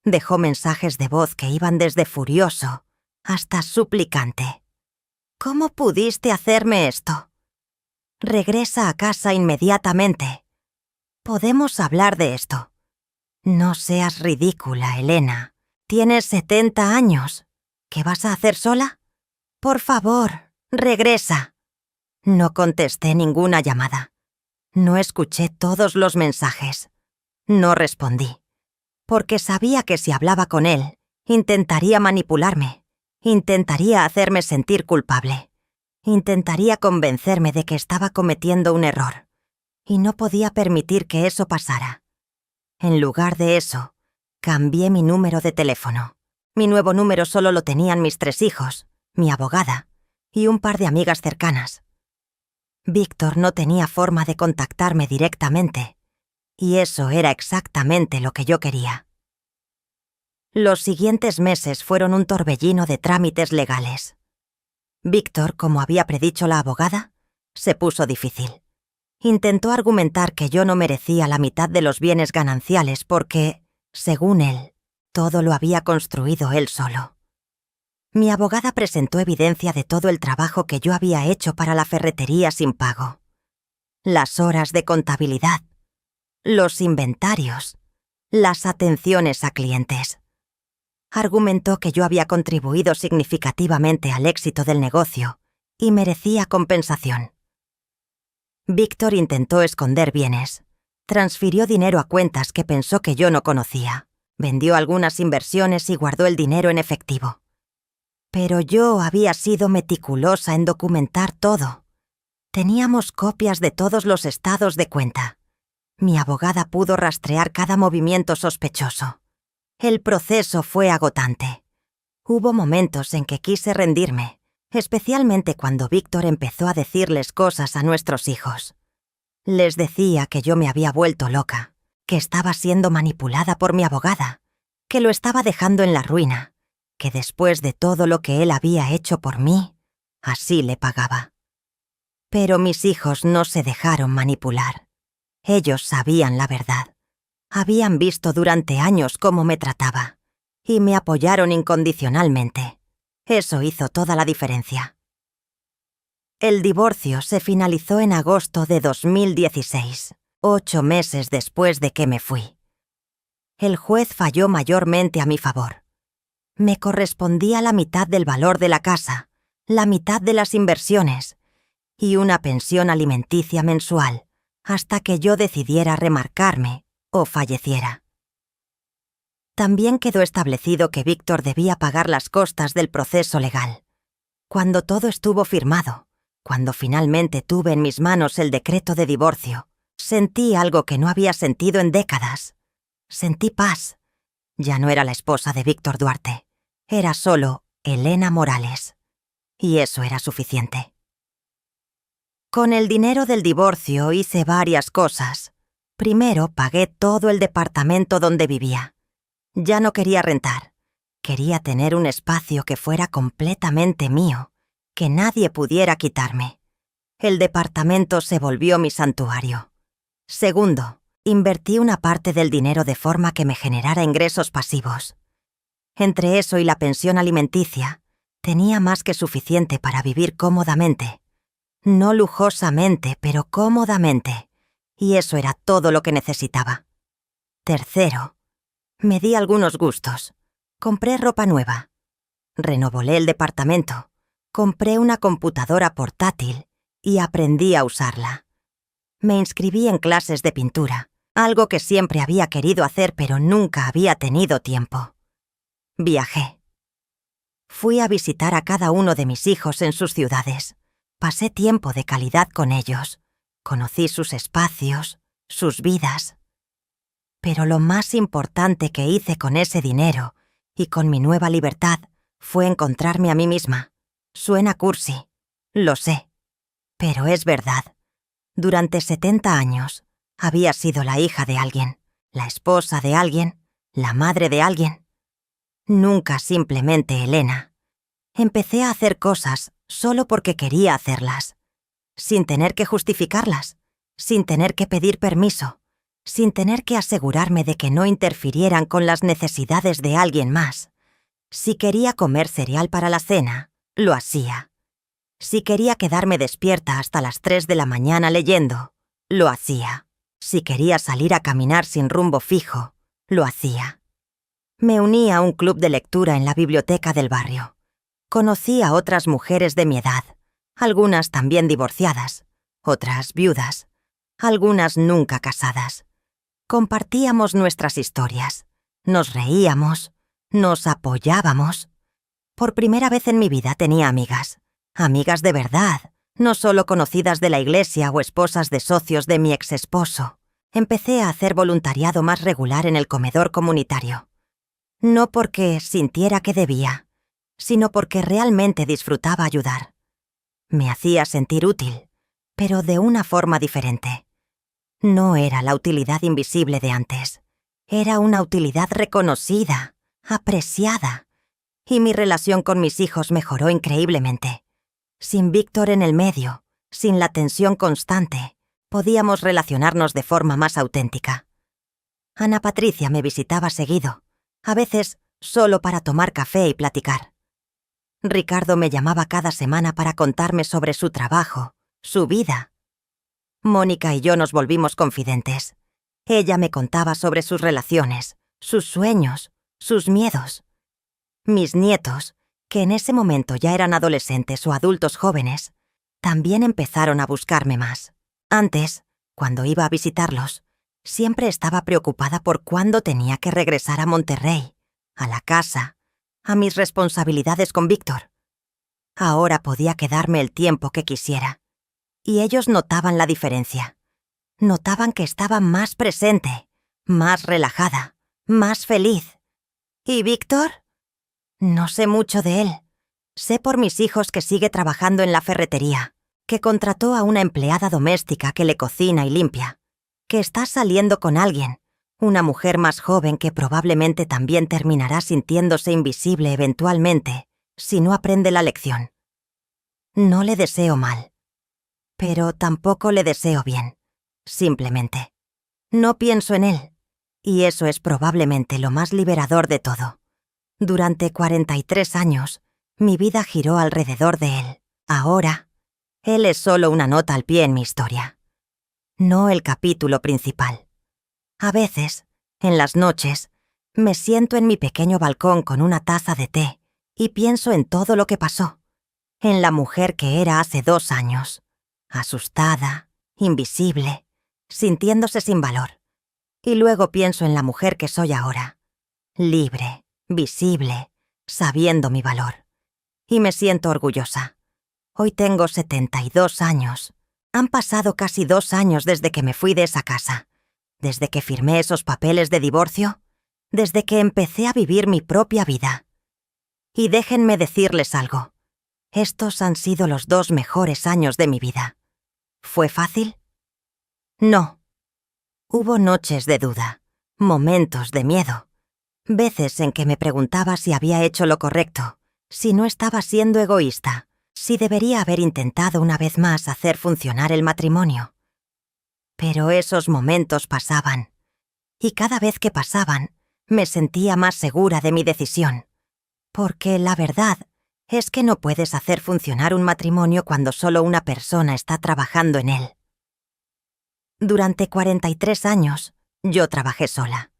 S1: Dejó mensajes de voz que iban desde furioso hasta suplicante. «¿Cómo pudiste hacerme esto? Regresa a casa inmediatamente. Podemos hablar de esto. No seas ridícula, Elena. Tienes 70 años. ¿Qué vas a hacer sola? Por favor, regresa». No contesté ninguna llamada. No escuché todos los mensajes. No respondí. Porque sabía que si hablaba con él, intentaría manipularme. Intentaría hacerme sentir culpable. Intentaría convencerme de que estaba cometiendo un error. Y no podía permitir que eso pasara. En lugar de eso, cambié mi número de teléfono. Mi nuevo número solo lo tenían mis 3 hijos, mi abogada y un par de amigas cercanas. Víctor no tenía forma de contactarme directamente, y eso era exactamente lo que yo quería. Los siguientes meses fueron un torbellino de trámites legales. Víctor, como había predicho la abogada, se puso difícil. Intentó argumentar que yo no merecía la mitad de los bienes gananciales porque, según él, todo lo había construido él solo. Mi abogada presentó evidencia de todo el trabajo que yo había hecho para la ferretería sin pago. Las horas de contabilidad, los inventarios, las atenciones a clientes. Argumentó que yo había contribuido significativamente al éxito del negocio y merecía compensación. Víctor intentó esconder bienes. Transfirió dinero a cuentas que pensó que yo no conocía. Vendió algunas inversiones y guardó el dinero en efectivo. Pero yo había sido meticulosa en documentar todo. Teníamos copias de todos los estados de cuenta. Mi abogada pudo rastrear cada movimiento sospechoso. El proceso fue agotante. Hubo momentos en que quise rendirme, especialmente cuando Víctor empezó a decirles cosas a nuestros hijos. Les decía que yo me había vuelto loca, que estaba siendo manipulada por mi abogada, que lo estaba dejando en la ruina, que después de todo lo que él había hecho por mí, así le pagaba. Pero mis hijos no se dejaron manipular. Ellos sabían la verdad. Habían visto durante años cómo me trataba, y me apoyaron incondicionalmente. Eso hizo toda la diferencia. El divorcio se finalizó en agosto de 2016, 8 meses después de que me fui. El juez falló mayormente a mi favor. Me correspondía la mitad del valor de la casa, la mitad de las inversiones y una pensión alimenticia mensual hasta que yo decidiera remarcarme o falleciera. También quedó establecido que Víctor debía pagar las costas del proceso legal. Cuando todo estuvo firmado, cuando finalmente tuve en mis manos el decreto de divorcio, sentí algo que no había sentido en décadas. Sentí paz. Ya no era la esposa de Víctor Duarte. Era solo Elena Morales. Y eso era suficiente. Con el dinero del divorcio hice varias cosas. Primero, pagué todo el departamento donde vivía. Ya no quería rentar. Quería tener un espacio que fuera completamente mío, que nadie pudiera quitarme. El departamento se volvió mi santuario. Segundo, invertí una parte del dinero de forma que me generara ingresos pasivos. Entre eso y la pensión alimenticia, tenía más que suficiente para vivir cómodamente. No lujosamente, pero cómodamente. Y eso era todo lo que necesitaba. Tercero, me di algunos gustos. Compré ropa nueva. Renovolé el departamento. Compré una computadora portátil y aprendí a usarla. Me inscribí en clases de pintura, algo que siempre había querido hacer pero nunca había tenido tiempo. Viajé. Fui a visitar a cada uno de mis hijos en sus ciudades. Pasé tiempo de calidad con ellos. Conocí sus espacios, sus vidas. Pero lo más importante que hice con ese dinero y con mi nueva libertad fue encontrarme a mí misma. Suena cursi, lo sé, pero es verdad. Durante 70 años había sido la hija de alguien, la esposa de alguien, la madre de alguien. Nunca simplemente Elena. Empecé a hacer cosas solo porque quería hacerlas, sin tener que justificarlas, sin tener que pedir permiso, sin tener que asegurarme de que no interfirieran con las necesidades de alguien más. Si quería comer cereal para la cena, lo hacía. Si quería quedarme despierta hasta las 3 de la mañana leyendo, lo hacía. Si quería salir a caminar sin rumbo fijo, lo hacía. Me uní a un club de lectura en la biblioteca del barrio. Conocí a otras mujeres de mi edad, algunas también divorciadas, otras viudas, algunas nunca casadas. Compartíamos nuestras historias, nos reíamos, nos apoyábamos. Por primera vez en mi vida tenía amigas de verdad, no solo conocidas de la iglesia o esposas de socios de mi exesposo. Empecé a hacer voluntariado más regular en el comedor comunitario. No porque sintiera que debía, sino porque realmente disfrutaba ayudar. Me hacía sentir útil, pero de una forma diferente. No era la utilidad invisible de antes. Era una utilidad reconocida, apreciada. Y mi relación con mis hijos mejoró increíblemente. Sin Víctor en el medio, sin la tensión constante, podíamos relacionarnos de forma más auténtica. Ana Patricia me visitaba seguido, a veces solo para tomar café y platicar. Ricardo me llamaba cada semana para contarme sobre su trabajo, su vida. Mónica y yo nos volvimos confidentes. Ella me contaba sobre sus relaciones, sus sueños, sus miedos. Mis nietos, que en ese momento ya eran adolescentes o adultos jóvenes, también empezaron a buscarme más. Antes, cuando iba a visitarlos, siempre estaba preocupada por cuándo tenía que regresar a Monterrey, a la casa, a mis responsabilidades con Víctor. Ahora podía quedarme el tiempo que quisiera. Y ellos notaban la diferencia. Notaban que estaba más presente, más relajada, más feliz. ¿Y Víctor? No sé mucho de él. Sé por mis hijos que sigue trabajando en la ferretería, que contrató a una empleada doméstica que le cocina y limpia, que está saliendo con alguien, una mujer más joven que probablemente también terminará sintiéndose invisible eventualmente si no aprende la lección. No le deseo mal, pero tampoco le deseo bien, simplemente. No pienso en él, y eso es probablemente lo más liberador de todo. Durante 43 años, Mi vida giró alrededor de él. Ahora, él es solo una nota al pie en mi historia, no el capítulo principal. A veces, en las noches, me siento en mi pequeño balcón con una taza de té y pienso en todo lo que pasó, en la mujer que era hace 2 años, asustada, invisible, sintiéndose sin valor. Y luego pienso en la mujer que soy ahora, libre, visible, sabiendo mi valor. Y me siento orgullosa. Hoy tengo 72 años. Han pasado casi 2 años desde que me fui de esa casa, desde que firmé esos papeles de divorcio, desde que empecé a vivir mi propia vida. Y déjenme decirles algo. Estos han sido los 2 mejores años de mi vida. ¿Fue fácil? No. Hubo noches de duda, momentos de miedo, veces en que me preguntaba si había hecho lo correcto, si no estaba siendo egoísta, si debería haber intentado una vez más hacer funcionar el matrimonio. Pero esos momentos pasaban, y cada vez que pasaban, me sentía más segura de mi decisión, porque la verdad es que no puedes hacer funcionar un matrimonio cuando solo una persona está trabajando en él. Durante 43 años, yo trabajé sola.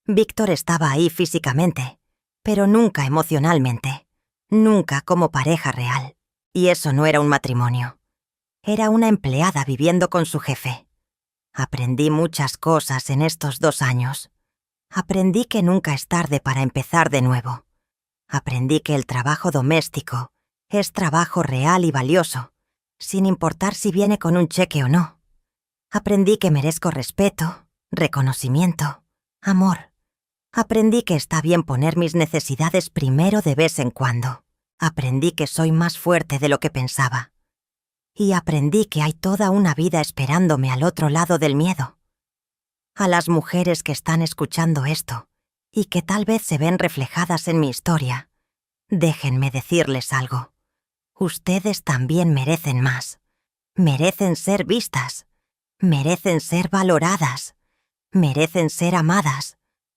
S1: Víctor estaba ahí físicamente, pero nunca emocionalmente, nunca como pareja real. Y eso no era un matrimonio. Era una empleada viviendo con su jefe. Aprendí muchas cosas en estos 2 años. Aprendí que nunca es tarde para empezar de nuevo. Aprendí que el trabajo doméstico es trabajo real y valioso, sin importar si viene con un cheque o no. Aprendí que merezco respeto, reconocimiento, amor. Aprendí que está bien poner mis necesidades primero de vez en cuando. Aprendí que soy más fuerte de lo que pensaba. Y aprendí que hay toda una vida esperándome al otro lado del miedo. A las mujeres que están escuchando esto, y que tal vez se ven reflejadas en mi historia, déjenme decirles algo. Ustedes también merecen más. Merecen ser vistas. Merecen ser valoradas. Merecen ser amadas.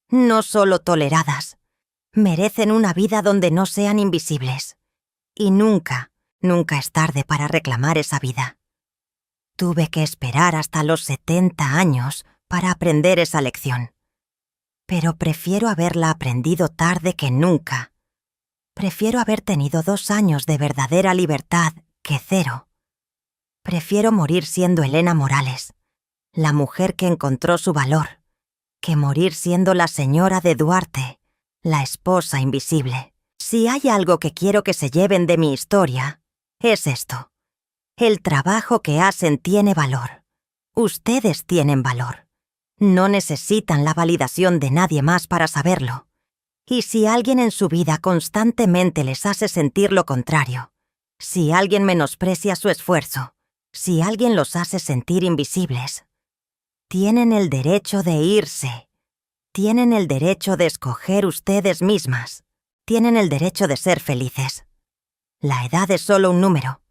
S1: No solo toleradas. Merecen una vida donde no sean invisibles. Y nunca es tarde para reclamar esa vida. Tuve que esperar hasta los 70 años para aprender esa lección. Pero prefiero haberla aprendido tarde que nunca. Prefiero haber tenido 2 años de verdadera libertad que 0. Prefiero morir siendo Elena Morales, la mujer que encontró su valor, que morir siendo la señora de Duarte, la esposa invisible. Si hay algo que quiero que se lleven de mi historia, es esto. El trabajo que hacen tiene valor. Ustedes tienen valor. No necesitan la validación de nadie más para saberlo. Y si alguien en su vida constantemente les hace sentir lo contrario, si alguien menosprecia su esfuerzo, si alguien los hace sentir invisibles, tienen el derecho de irse. Tienen el derecho de escoger ustedes mismas. Tienen el derecho de ser felices. La edad es solo un número.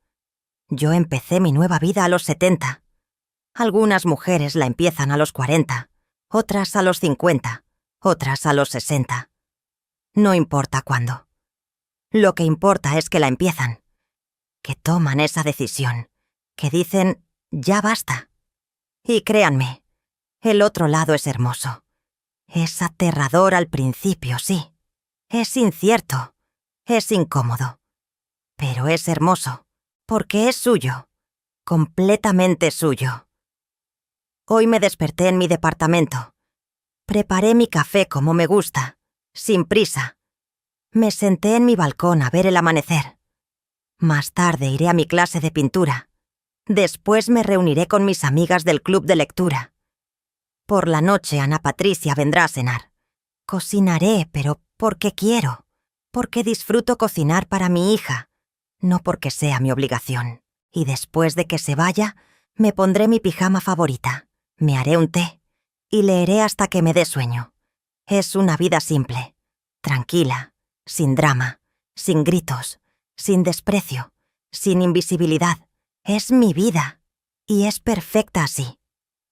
S1: Yo empecé mi nueva vida a los 70. Algunas mujeres la empiezan a los 40, otras a los 50, otras a los 60. No importa cuándo. Lo que importa es que la empiezan, que toman esa decisión, que dicen, ya basta. Y créanme, el otro lado es hermoso. Es aterrador al principio, sí. Es incierto, es incómodo. Pero es hermoso, porque es suyo, completamente suyo. Hoy me desperté en mi departamento. Preparé mi café como me gusta, sin prisa. Me senté en mi balcón a ver el amanecer. Más tarde iré a mi clase de pintura. Después me reuniré con mis amigas del club de lectura. Por la noche Ana Patricia vendrá a cenar. Cocinaré, pero porque quiero, porque disfruto cocinar para mi hija, no porque sea mi obligación. Y después de que se vaya, me pondré mi pijama favorita, me haré un té y leeré hasta que me dé sueño. Es una vida simple, tranquila, sin drama, sin gritos, sin desprecio, sin invisibilidad. Es mi vida y es perfecta así.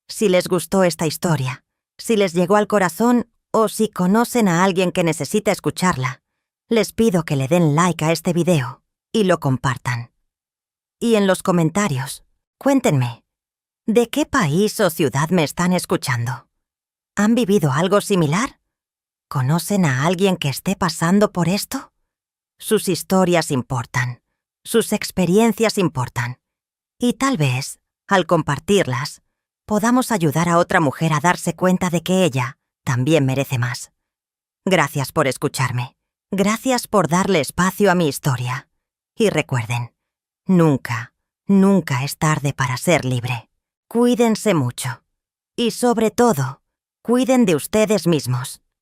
S1: Si les gustó esta historia, si les llegó al corazón o si conocen a alguien que necesita escucharla, Les pido que le den like a este video y lo compartan. Y en los comentarios, cuéntenme, ¿de qué país o ciudad me están escuchando? ¿Han vivido algo similar? ¿Conocen a alguien que esté pasando por esto? Sus historias importan, sus experiencias importan. Y tal vez, al compartirlas, podamos ayudar a otra mujer a darse cuenta de que ella también merece más. Gracias por escucharme. Gracias por darle espacio a mi historia. Y recuerden, nunca, nunca es tarde para ser libre. Cuídense mucho. Y sobre todo, cuiden de ustedes mismos.